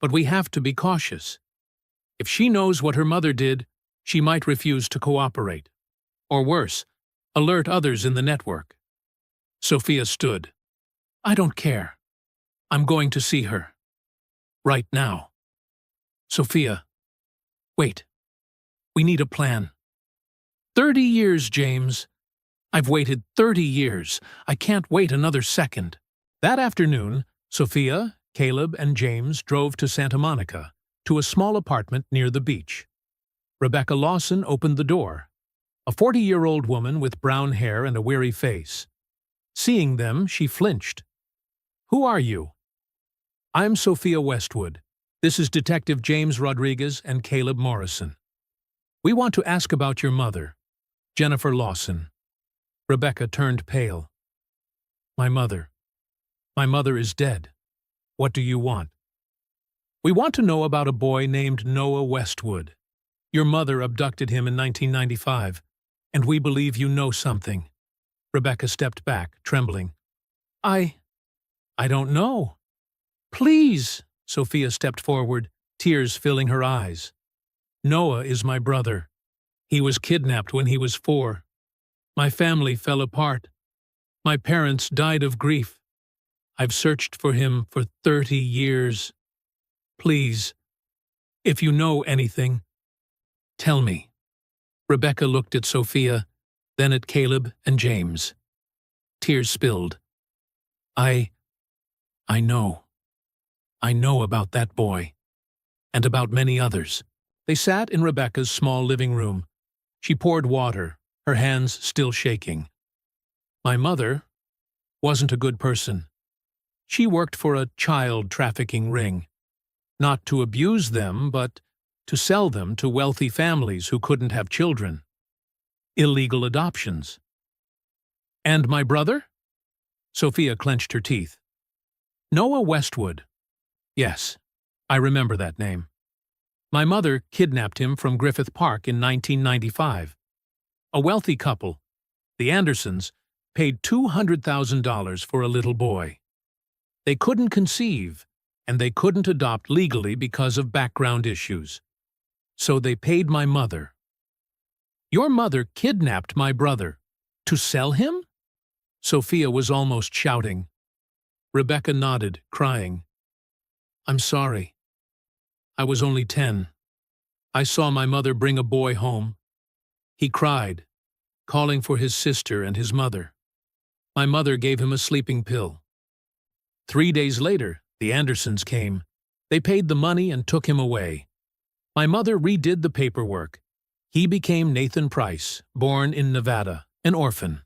"but we have to be cautious. If she knows what her mother did, she might refuse to cooperate. Or worse, alert others in the network." Sophia stood. "I don't care. I'm going to see her. Right now." "Sophia, wait. We need a plan." 30 years, James. I've waited 30 years. I can't wait another second." That afternoon, Sophia, Caleb, and James drove to Santa Monica, to a small apartment near the beach. Rebecca Lawson opened the door, a 40-year-old woman with brown hair and a weary face. Seeing them, she flinched. "Who are you?" "I'm Sophia Westwood. This is Detective James Rodriguez and Caleb Morrison. We want to ask about your mother, Jennifer Lawson." Rebecca turned pale. My mother is dead. What do you want?" "We want to know about a boy named Noah Westwood. Your mother abducted him in 1995, and we believe you know something." Rebecca stepped back, trembling. I don't know." "Please," Sophia stepped forward, tears filling her eyes. "Noah is my brother. He was kidnapped when he was 4. My family fell apart. My parents died of grief. I've searched for him for 30 years. Please, if you know anything, tell me." Rebecca looked at Sophia, then at Caleb and James. Tears spilled. I know. I know about that boy. And about many others. They sat in Rebecca's small living room. She poured water, her hands still shaking. My mother wasn't a good person. She worked for a child trafficking ring. Not to abuse them, but to sell them to wealthy families who couldn't have children. Illegal adoptions. And my brother? Sophia clenched her teeth. Noah Westwood. Yes, I remember that name. My mother kidnapped him from Griffith Park in 1995. A wealthy couple, the Andersons, paid $200,000 for a little boy. They couldn't conceive, and they couldn't adopt legally because of background issues. So they paid my mother. Your mother kidnapped my brother. To sell him? Sophia was almost shouting. Rebecca nodded, crying. I'm sorry. I was only 10. I saw my mother bring a boy home. He cried, calling for his sister and his mother. My mother gave him a sleeping pill. 3 days later, the Andersons came. They paid the money and took him away. My mother redid the paperwork. He became Nathan Price, born in Nevada, an orphan.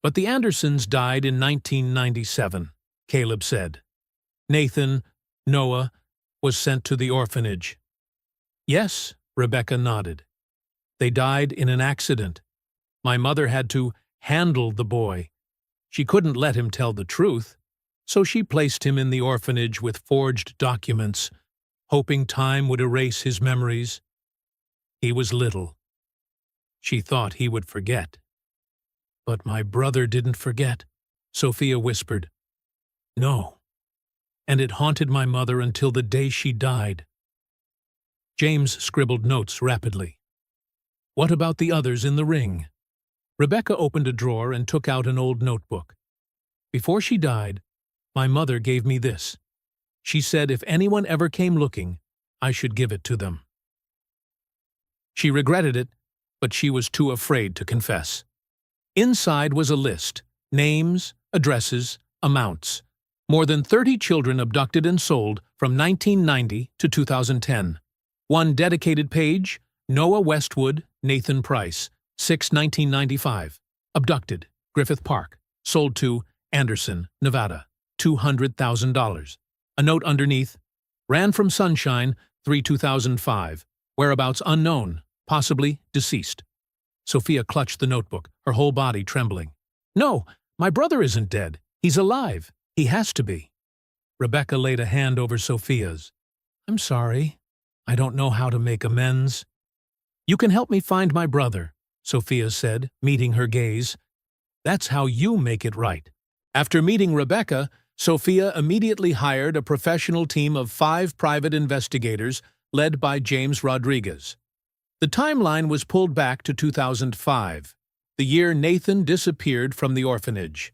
But the Andersons died in 1997, Caleb said. Nathan, Noah, was sent to the orphanage. Yes, Rebecca nodded. They died in an accident. My mother had to handle the boy. She couldn't let him tell the truth, so she placed him in the orphanage with forged documents, hoping time would erase his memories. He was little. She thought he would forget. But my brother didn't forget, Sophia whispered. No. And it haunted my mother until the day she died. James scribbled notes rapidly. What about the others in the ring? Rebecca opened a drawer and took out an old notebook. Before she died, my mother gave me this. She said if anyone ever came looking, I should give it to them. She regretted it, but she was too afraid to confess. Inside was a list, names, addresses, amounts. More than 30 children abducted and sold from 1990 to 2010. One dedicated page, Noah Westwood, Nathan Price, 6/1995. Abducted, Griffith Park. Sold to Anderson, Nevada, $200,000. A note underneath, ran from Sunshine, 3/2005. Whereabouts unknown, possibly deceased. Sophia clutched the notebook, her whole body trembling. No, my brother isn't dead. He's alive. He has to be. Rebecca laid a hand over Sophia's. I'm sorry. I don't know how to make amends. You can help me find my brother, Sophia said, meeting her gaze. That's how you make it right. After meeting Rebecca, Sophia immediately hired a professional team of 5 private investigators led by James Rodriguez. The timeline was pulled back to 2005, the year Nathan disappeared from the orphanage.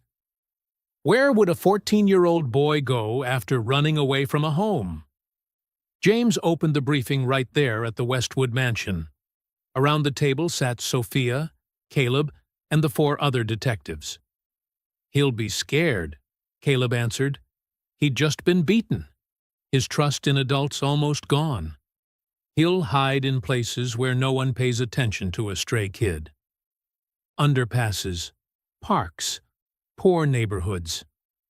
Where would a 14-year-old boy go after running away from a home? James opened the briefing right there at the Westwood mansion. Around the table sat Sophia, Caleb, and the 4 other detectives. He'll be scared, Caleb answered. He'd just been beaten. His trust in adults almost gone. He'll hide in places where no one pays attention to a stray kid. Underpasses, parks, poor neighborhoods.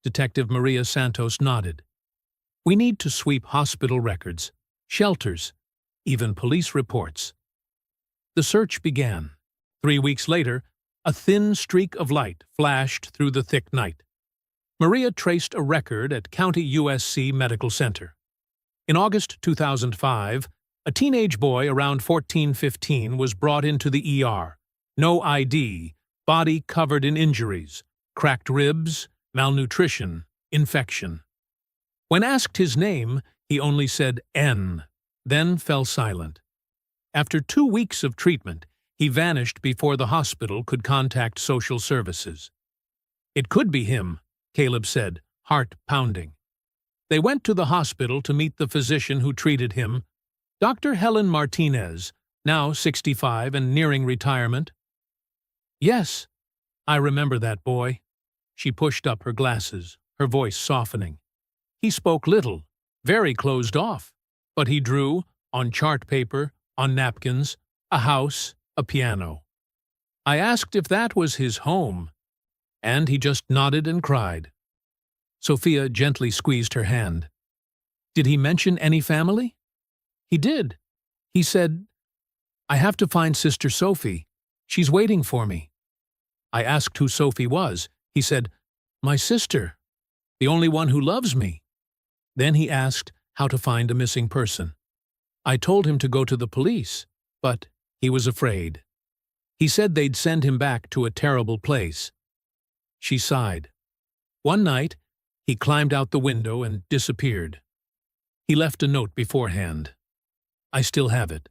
Detective Maria Santos nodded. We need to sweep hospital records, shelters, even police reports. The search began. 3 weeks later, a thin streak of light flashed through the thick night. Maria traced a record at County USC Medical Center. In August 2005, a teenage boy around 14-15 was brought into the ER. No ID, body covered in injuries, cracked ribs, malnutrition, infection. When asked his name, he only said N, then fell silent. After 2 weeks of treatment, he vanished before the hospital could contact social services. It could be him, Caleb said, heart pounding. They went to the hospital to meet the physician who treated him, Dr. Helen Martinez, now 65 and nearing retirement. Yes, I remember that boy. She pushed up her glasses, her voice softening. He spoke little, very closed off, but he drew, on chart paper, on napkins, a house, a piano. I asked if that was his home, and he just nodded and cried. Sophia gently squeezed her hand. Did he mention any family? He did. He said, I have to find Sister Sophie. She's waiting for me. I asked who Sophie was. He said, my sister, the only one who loves me. Then he asked how to find a missing person. I told him to go to the police, but he was afraid. He said they'd send him back to a terrible place. She sighed. One night, he climbed out the window and disappeared. He left a note beforehand. I still have it.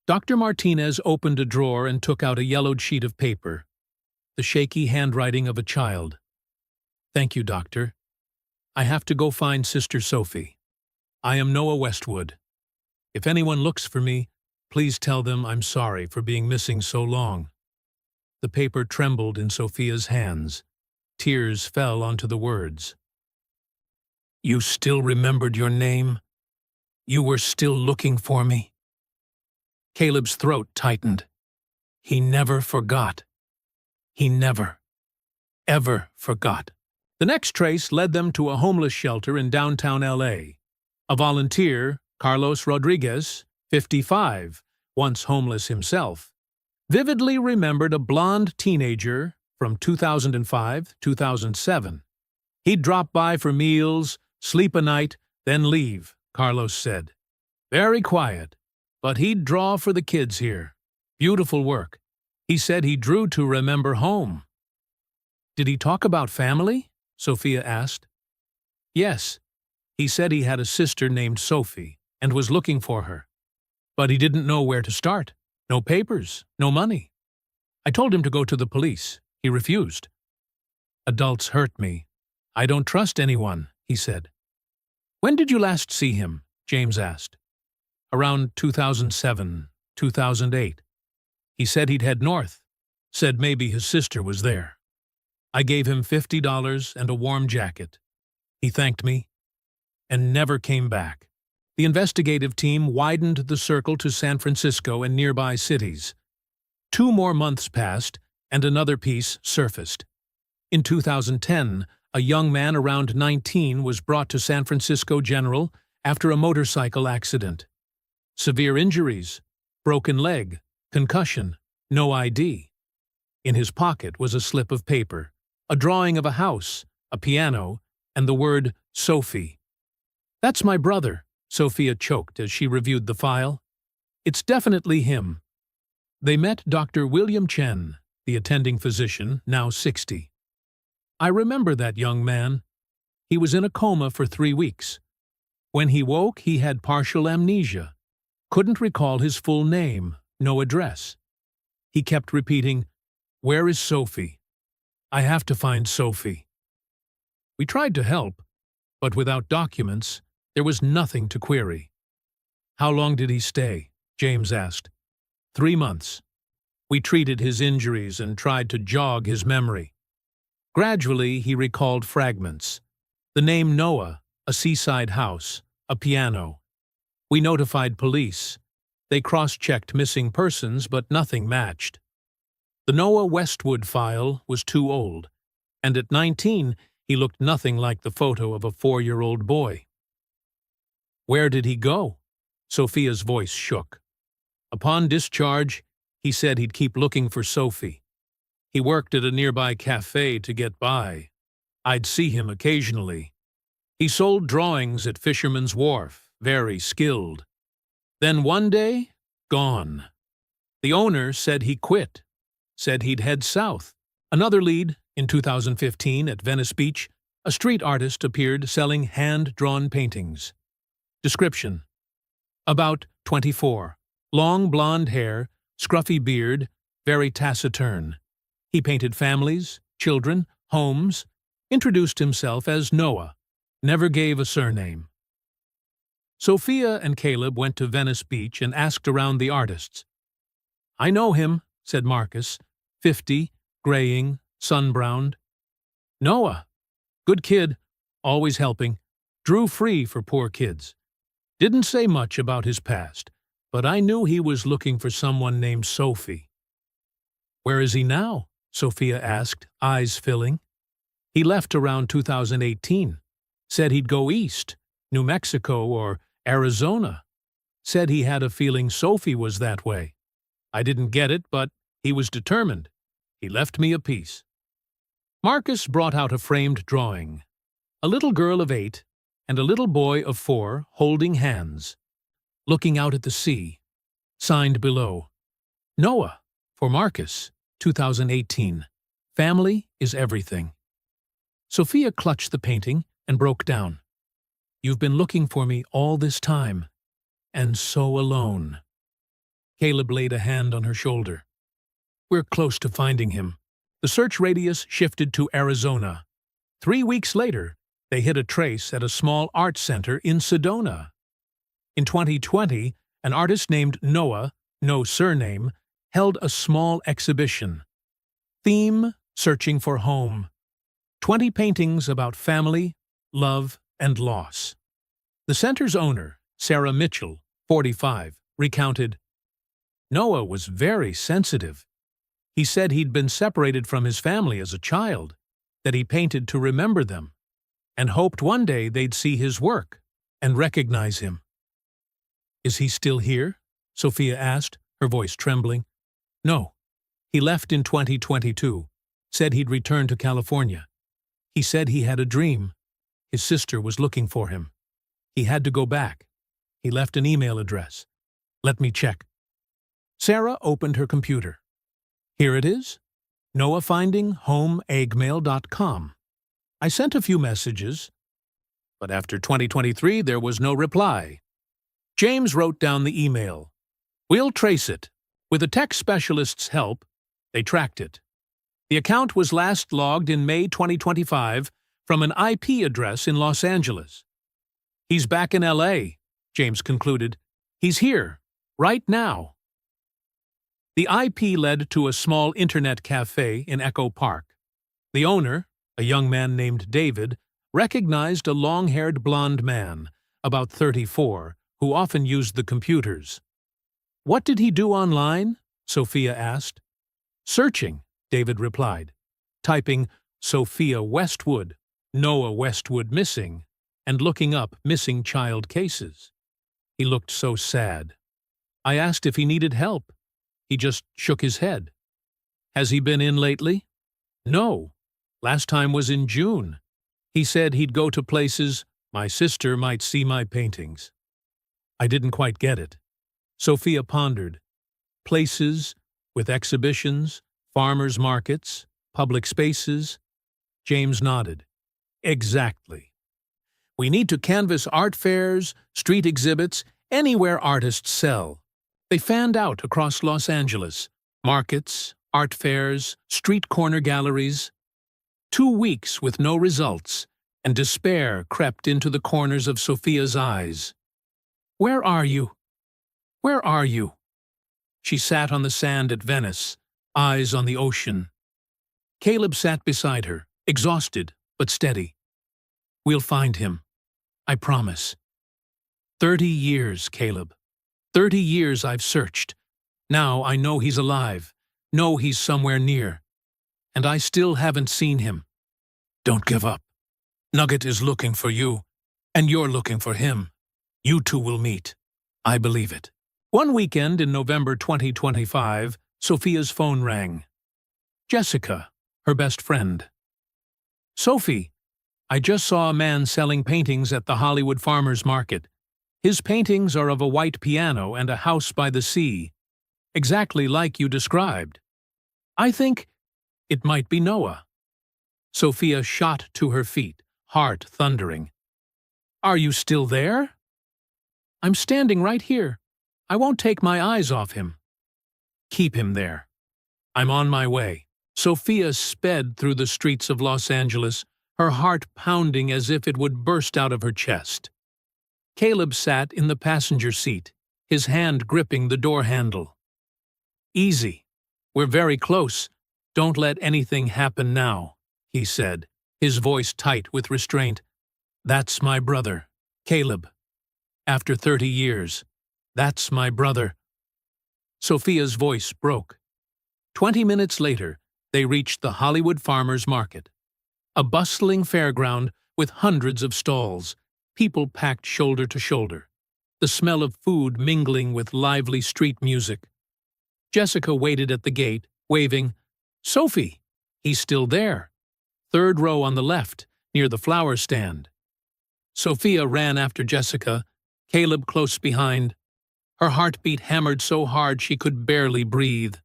Dr. Martinez opened a drawer and took out a yellowed sheet of paper, the shaky handwriting of a child. Thank you, Doctor. I have to go find Sister Sophie. I am Noah Westwood. If anyone looks for me, please tell them I'm sorry for being missing so long. The paper trembled in Sophia's hands. Tears fell onto the words. You still remembered your name? You were still looking for me? Caleb's throat tightened. He never forgot. He never, ever forgot. The next trace led them to a homeless shelter in downtown L.A. A volunteer, Carlos Rodriguez, 55, once homeless himself, vividly remembered a blonde teenager from 2005-2007. He'd drop by for meals, sleep a night, then leave, Carlos said. Very quiet, but he'd draw for the kids here. Beautiful work. He said he drew to remember home. Did he talk about family? Sophia asked. Yes. He said he had a sister named Sophie and was looking for her. But he didn't know where to start. No papers, no money. I told him to go to the police. He refused. Adults hurt me. I don't trust anyone, he said. When did you last see him? James asked. Around 2007, 2008. He said he'd head north. Said maybe his sister was there. I gave him $50 and a warm jacket. He thanked me and never came back. The investigative team widened the circle to San Francisco and nearby cities. 2 more months passed, and another piece surfaced. In 2010, a young man around 19 was brought to San Francisco General after a motorcycle accident. Severe injuries, broken leg, concussion, no ID. In his pocket was a slip of paper, a drawing of a house, a piano, and the word Sophie. That's my brother, Sophia choked as she reviewed the file. It's definitely him. They met Dr. William Chen, the attending physician, now 60. I remember that young man. He was in a coma for 3 weeks. When he woke, he had partial amnesia. Couldn't recall his full name, no address. He kept repeating, "Where is Sophie? I have to find Sophie." We tried to help, but without documents, there was nothing to query. How long did he stay? James asked. 3 months. We treated his injuries and tried to jog his memory. Gradually, he recalled fragments. The name Noah, a seaside house, a piano. We notified police. They cross-checked missing persons, but nothing matched. The Noah Westwood file was too old, and at 19, he looked nothing like the photo of a 4-year-old boy. Where did he go? Sophia's voice shook. Upon discharge, he said he'd keep looking for Sophie. He worked at a nearby cafe to get by. I'd see him occasionally. He sold drawings at Fisherman's Wharf, very skilled. Then one day, gone. The owner said he quit, said he'd head south. Another lead, in 2015 at Venice Beach, a street artist appeared selling hand-drawn paintings. Description: about 24, long blonde hair, scruffy beard, very taciturn. He painted families, children, homes, introduced himself as Noah, never gave a surname. Sophia and Caleb went to Venice Beach and asked around the artists. I know him, said Marcus, 50, graying, sun-browned. Noah. Good kid, always helping. Drew free for poor kids. Didn't say much about his past, but I knew he was looking for someone named Sophie. Where is he now? Sophia asked, eyes filling. He left around 2018. Said he'd go east, New Mexico or Arizona. Said he had a feeling Sophie was that way. I didn't get it, but he was determined. He left me a piece. Marcus brought out a framed drawing. A little girl of 8 and a little boy of 4 holding hands, looking out at the sea. Signed below, Noah, for Marcus, 2018. Family is everything. Sophia clutched the painting and broke down. You've been looking for me all this time, and so alone. Caleb laid a hand on her shoulder. We're close to finding him. The search radius shifted to Arizona. 3 weeks later, they hit a trace at a small art center in Sedona. In 2020, an artist named Noah, no surname, held a small exhibition. Theme, Searching for Home. 20 paintings about family, love, and loss. The center's owner, Sarah Mitchell, 45, recounted, Noah was very sensitive. He said he'd been separated from his family as a child, that he painted to remember them, and hoped one day they'd see his work and recognize him. Is he still here? Sophia asked, her voice trembling. No. He left in 2022, said he'd return to California. He said he had a dream. His sister was looking for him. He had to go back. He left an email address. Let me check. Sarah opened her computer. Here it is. noahfindinghomeeggmail.com. I sent a few messages, but after 2023 there was no reply. James wrote down the email. We'll trace it. With a tech specialist's help, they tracked it. The account was last logged in May 2025 from an IP address in Los Angeles. He's back in LA, James concluded. He's here, right now. The IP led to a small internet cafe in Echo Park. The owner, a young man named David, recognized a long-haired blond man, about 34, who often used the computers. What did he do online? Sophia asked. Searching, David replied, typing Sophia Westwood, Noah Westwood missing, and looking up missing child cases. He looked so sad. I asked if he needed help. He just shook his head. Has he been in lately? No. Last time was in June. He said he'd go to places my sister might see my paintings. I didn't quite get it. Sophia pondered. Places with exhibitions, farmers' markets, public spaces. James nodded. Exactly. We need to canvass art fairs, street exhibits, anywhere artists sell. They fanned out across Los Angeles. Markets, art fairs, street corner galleries. 2 weeks with no results, and despair crept into the corners of Sophia's eyes. Where are you? Where are you? She sat on the sand at Venice, eyes on the ocean. Caleb sat beside her, exhausted but steady. We'll find him. I promise. 30 years, Caleb. 30 years I've searched. Now I know he's alive, know he's somewhere near. And I still haven't seen him. Don't give up. Nugget is looking for you, and you're looking for him. You two will meet. I believe it. One weekend in November 2025, Sophia's phone rang. Jessica, her best friend. Sophie, I just saw a man selling paintings at the Hollywood Farmers Market. His paintings are of a white piano and a house by the sea, exactly like you described. I think it might be Noah. Sophia shot to her feet, heart thundering. Are you still there? I'm standing right here. I won't take my eyes off him. Keep him there. I'm on my way. Sophia sped through the streets of Los Angeles, her heart pounding as if it would burst out of her chest. Caleb sat in the passenger seat, his hand gripping the door handle. Easy. We're very close. Don't let anything happen now, he said, his voice tight with restraint. That's my brother, Caleb. After 30 years, that's my brother. Sophia's voice broke. 20 minutes later, they reached the Hollywood Farmers Market, a bustling fairground with hundreds of stalls, people packed shoulder to shoulder, the smell of food mingling with lively street music. Jessica waited at the gate, waving, "Sophie, he's still there. Third row on the left, near the flower stand." Sophia ran after Jessica, Caleb close behind. Her heartbeat hammered so hard she could barely breathe.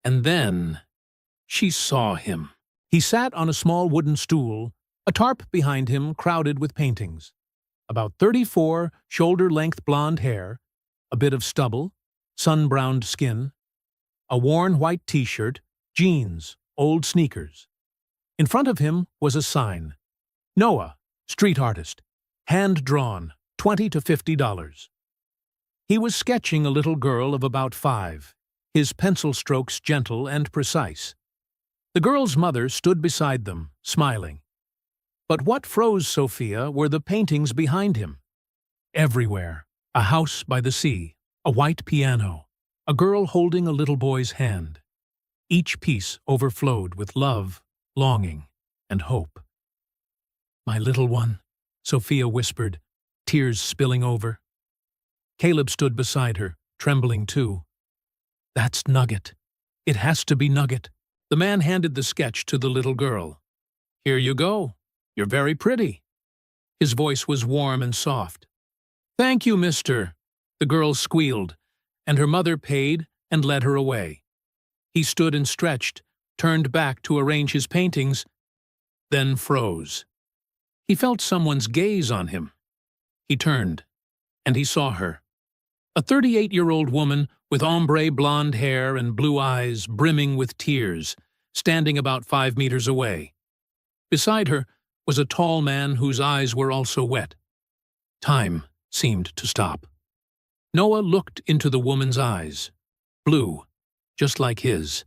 And then she saw him. He sat on a small wooden stool, a tarp behind him crowded with paintings. About 34, shoulder-length blonde hair, a bit of stubble, sun-browned skin, a worn white t-shirt, jeans, old sneakers. In front of him was a sign. Noah, street artist, hand-drawn, $20 to $50. He was sketching a little girl of about 5, his pencil strokes gentle and precise. The girl's mother stood beside them, smiling. But what froze Sophia were the paintings behind him. Everywhere, a house by the sea, a white piano, a girl holding a little boy's hand. Each piece overflowed with love, longing, and hope. "My little one," Sophia whispered, tears spilling over. Caleb stood beside her, trembling too. "That's Nugget. It has to be Nugget." The man handed the sketch to the little girl. "Here you go. You're very pretty." His voice was warm and soft. "Thank you, mister," the girl squealed, and her mother paid and led her away. He stood and stretched, turned back to arrange his paintings, then froze. He felt someone's gaze on him. He turned, and he saw her. A 38-year-old woman with ombre blonde hair and blue eyes brimming with tears, standing about 5 meters away. Beside her was a tall man whose eyes were also wet. Time seemed to stop. Noah looked into the woman's eyes, blue, just like his.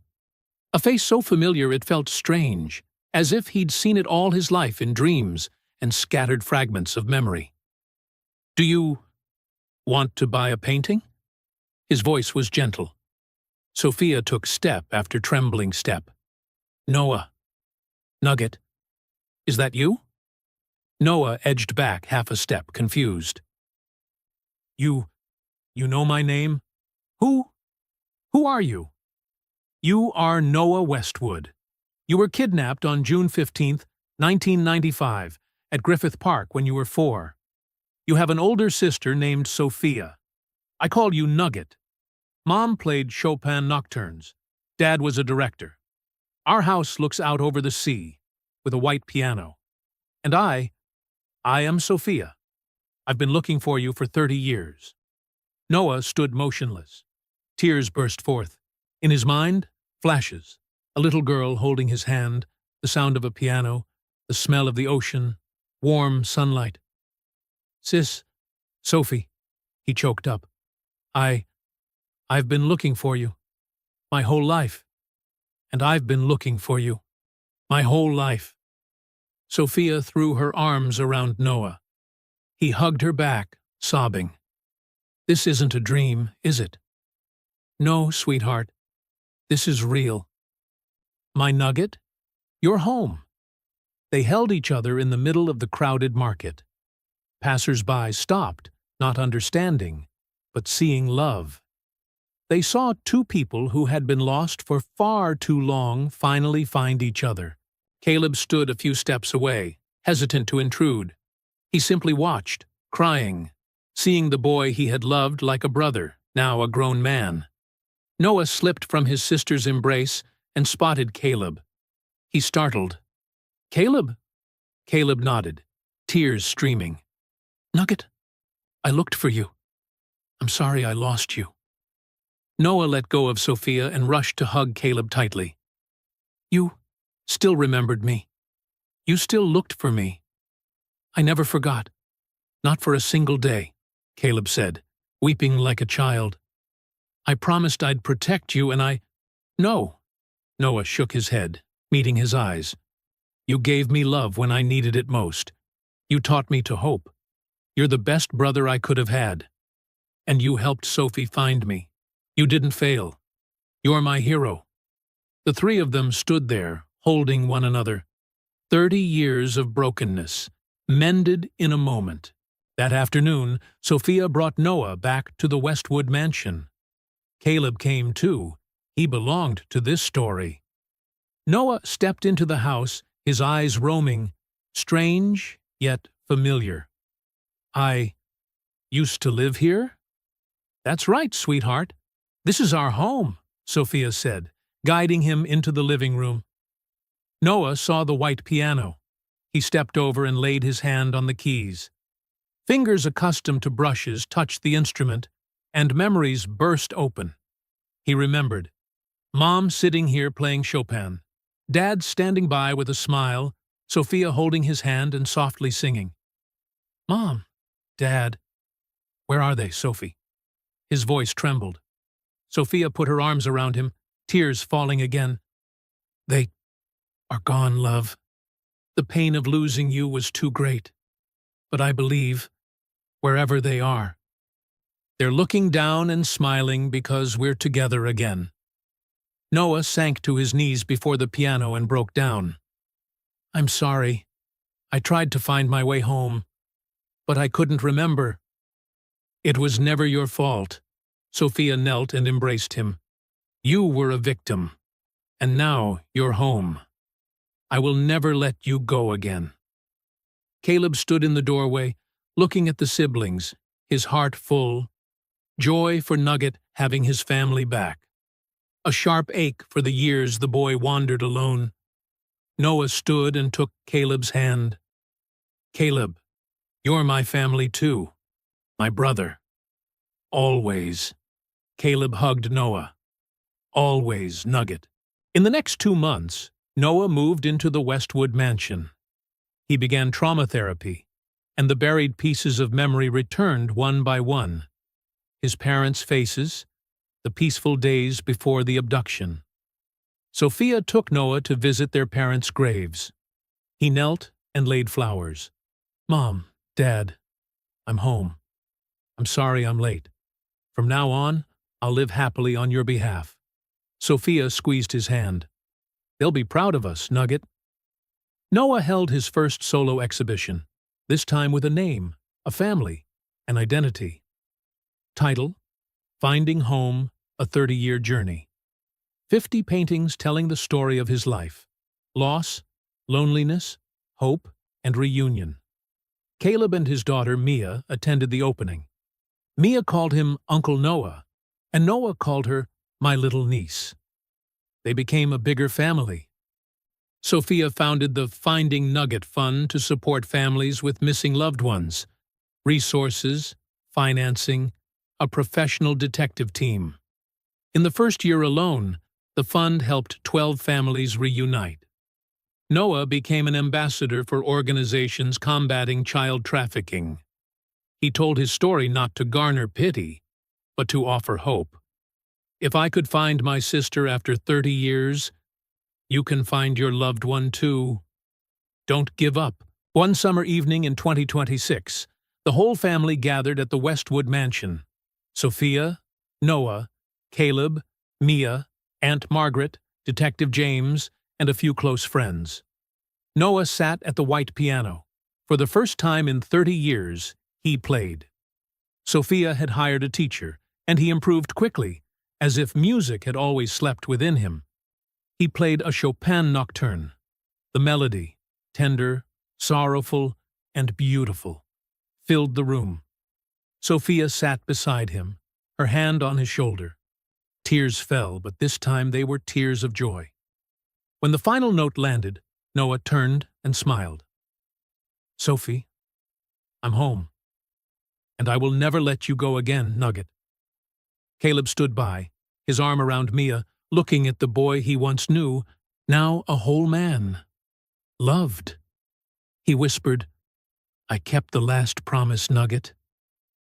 A face so familiar it felt strange, as if he'd seen it all his life in dreams and scattered fragments of memory. "Do you want to buy a painting?" His voice was gentle. Sophia took step after trembling step. "Noah. Nugget. Is that you?" Noah edged back half a step, confused. You know my name? Who are you?" "You are Noah Westwood. You were kidnapped on June 15th, 1995, at Griffith Park when you were 4. You have an older sister named Sophia. I call you Nugget. Mom played Chopin nocturnes. Dad was a director. Our house looks out over the sea, with a white piano. And I am Sophia. I've been looking for you for 30 years. Noah stood motionless. Tears burst forth. In his mind, flashes. A little girl holding his hand, the sound of a piano, the smell of the ocean, warm sunlight. Sophie, he choked up. I've been looking for you. My whole life. And I've been looking for you. My whole life." Sophia threw her arms around Noah. He hugged her back, sobbing. "This isn't a dream, is it?" "No, sweetheart. This is real." "My Nugget? You're home." They held each other in the middle of the crowded market. Passers-by stopped, not understanding, but seeing love. They saw two people who had been lost for far too long finally find each other. Caleb stood a few steps away, hesitant to intrude. He simply watched, crying, seeing the boy he had loved like a brother, now a grown man. Noah slipped from his sister's embrace and spotted Caleb. He startled. "Caleb?" Caleb nodded, tears streaming. "Nugget, I looked for you. I'm sorry I lost you." Noah let go of Sophia and rushed to hug Caleb tightly. "You still remembered me. You still looked for me. I never forgot. Not for a single day," Caleb said, weeping like a child. "I promised I'd protect you and I—" "No." Noah shook his head, meeting his eyes. "You gave me love when I needed it most. You taught me to hope. You're the best brother I could have had. And you helped Sophie find me. You didn't fail. You're my hero." The three of them stood there, holding one another. 30 years of brokenness, mended in a moment. That afternoon, Sophia brought Noah back to the Westwood mansion. Caleb came too. He belonged to this story. Noah stepped into the house, his eyes roaming, strange yet familiar. "I used to live here?" "That's right, sweetheart. This is our home," Sophia said, guiding him into the living room. Noah saw the white piano. He stepped over and laid his hand on the keys. Fingers accustomed to brushes touched the instrument, and memories burst open. He remembered. Mom sitting here playing Chopin. Dad standing by with a smile, Sophia holding his hand and softly singing. "Mom, Dad, where are they, Sophie?" His voice trembled. Sophia put her arms around him, tears falling again. "They are gone, love. The pain of losing you was too great. But I believe, wherever they are, they're looking down and smiling because we're together again." Noah sank to his knees before the piano and broke down. "I'm sorry. I tried to find my way home, but I couldn't remember." "It was never your fault." Sophia knelt and embraced him. "You were a victim, and now you're home. I will never let you go again." Caleb stood in the doorway, looking at the siblings, his heart full. Joy for Nugget having his family back. A sharp ache for the years the boy wandered alone. Noah stood and took Caleb's hand. "Caleb, you're my family too. My brother. Always." Caleb hugged Noah. "Always, Nugget." In the next 2 months, Noah moved into the Westwood mansion. He began trauma therapy, and the buried pieces of memory returned one by one. His parents' faces, the peaceful days before the abduction. Sophia took Noah to visit their parents' graves. He knelt and laid flowers. "Mom, Dad, I'm home. I'm sorry I'm late. From now on, I'll live happily on your behalf." Sophia squeezed his hand. "They'll be proud of us, Nugget." Noah held his first solo exhibition, this time with a name, a family, an identity. Title: Finding Home, a 30-Year Journey. 50 paintings telling the story of his life. Loss, loneliness, hope, and reunion. Caleb and his daughter, Mia, attended the opening. Mia called him Uncle Noah, and Noah called her my little niece. They became a bigger family. Sophia founded the Finding Nugget Fund to support families with missing loved ones. Resources, financing, a professional detective team. In the first year alone, the fund helped 12 families reunite. Noah became an ambassador for organizations combating child trafficking. He told his story not to garner pity, but to offer hope. "If I could find my sister after 30 years, you can find your loved one too. Don't give up." One summer evening in 2026, the whole family gathered at the Westwood mansion. Sophia, Noah, Caleb, Mia, Aunt Margaret, Detective James, and a few close friends. Noah sat at the white piano. For the first time in 30 years, he played. Sophia had hired a teacher, and he improved quickly, as if music had always slept within him. He played a Chopin nocturne. The melody, tender, sorrowful, and beautiful, filled the room. Sophia sat beside him, her hand on his shoulder. Tears fell, but this time they were tears of joy. When the final note landed, Noah turned and smiled. "Sophie, I'm home. And I will never let you go again, Nugget." Caleb stood by, his arm around Mia, looking at the boy he once knew, now a whole man. Loved. He whispered, "I kept the last promise, Nugget.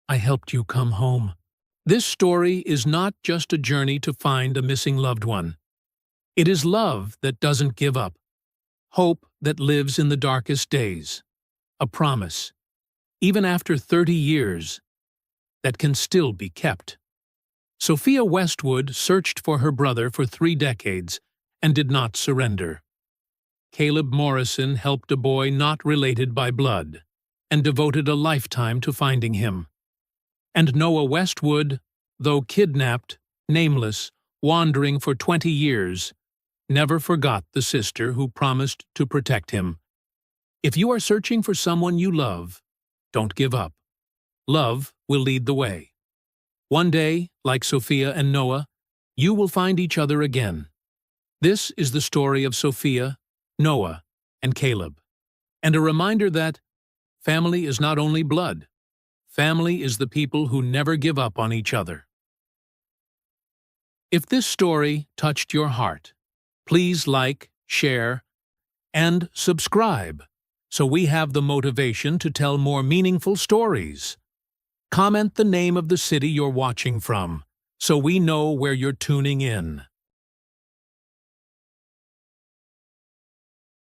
I helped you come home." This story is not just a journey to find a missing loved one. It is love that doesn't give up, hope that lives in the darkest days, a promise, even after 30 years, that can still be kept. Sophia Westwood searched for her brother for 3 decades and did not surrender. Caleb Morrison helped a boy not related by blood and devoted a lifetime to finding him. And Noah Westwood, though kidnapped, nameless, wandering for 20 years, never forgot the sister who promised to protect him. If you are searching for someone you love, don't give up. Love will lead the way. One day, like Sophia and Noah, you will find each other again. This is the story of Sophia, Noah, and Caleb, and a reminder that family is not only blood. Family is the people who never give up on each other. If this story touched your heart, please like, share, and subscribe so we have the motivation to tell more meaningful stories. Comment the name of the city you're watching from so we know where you're tuning in.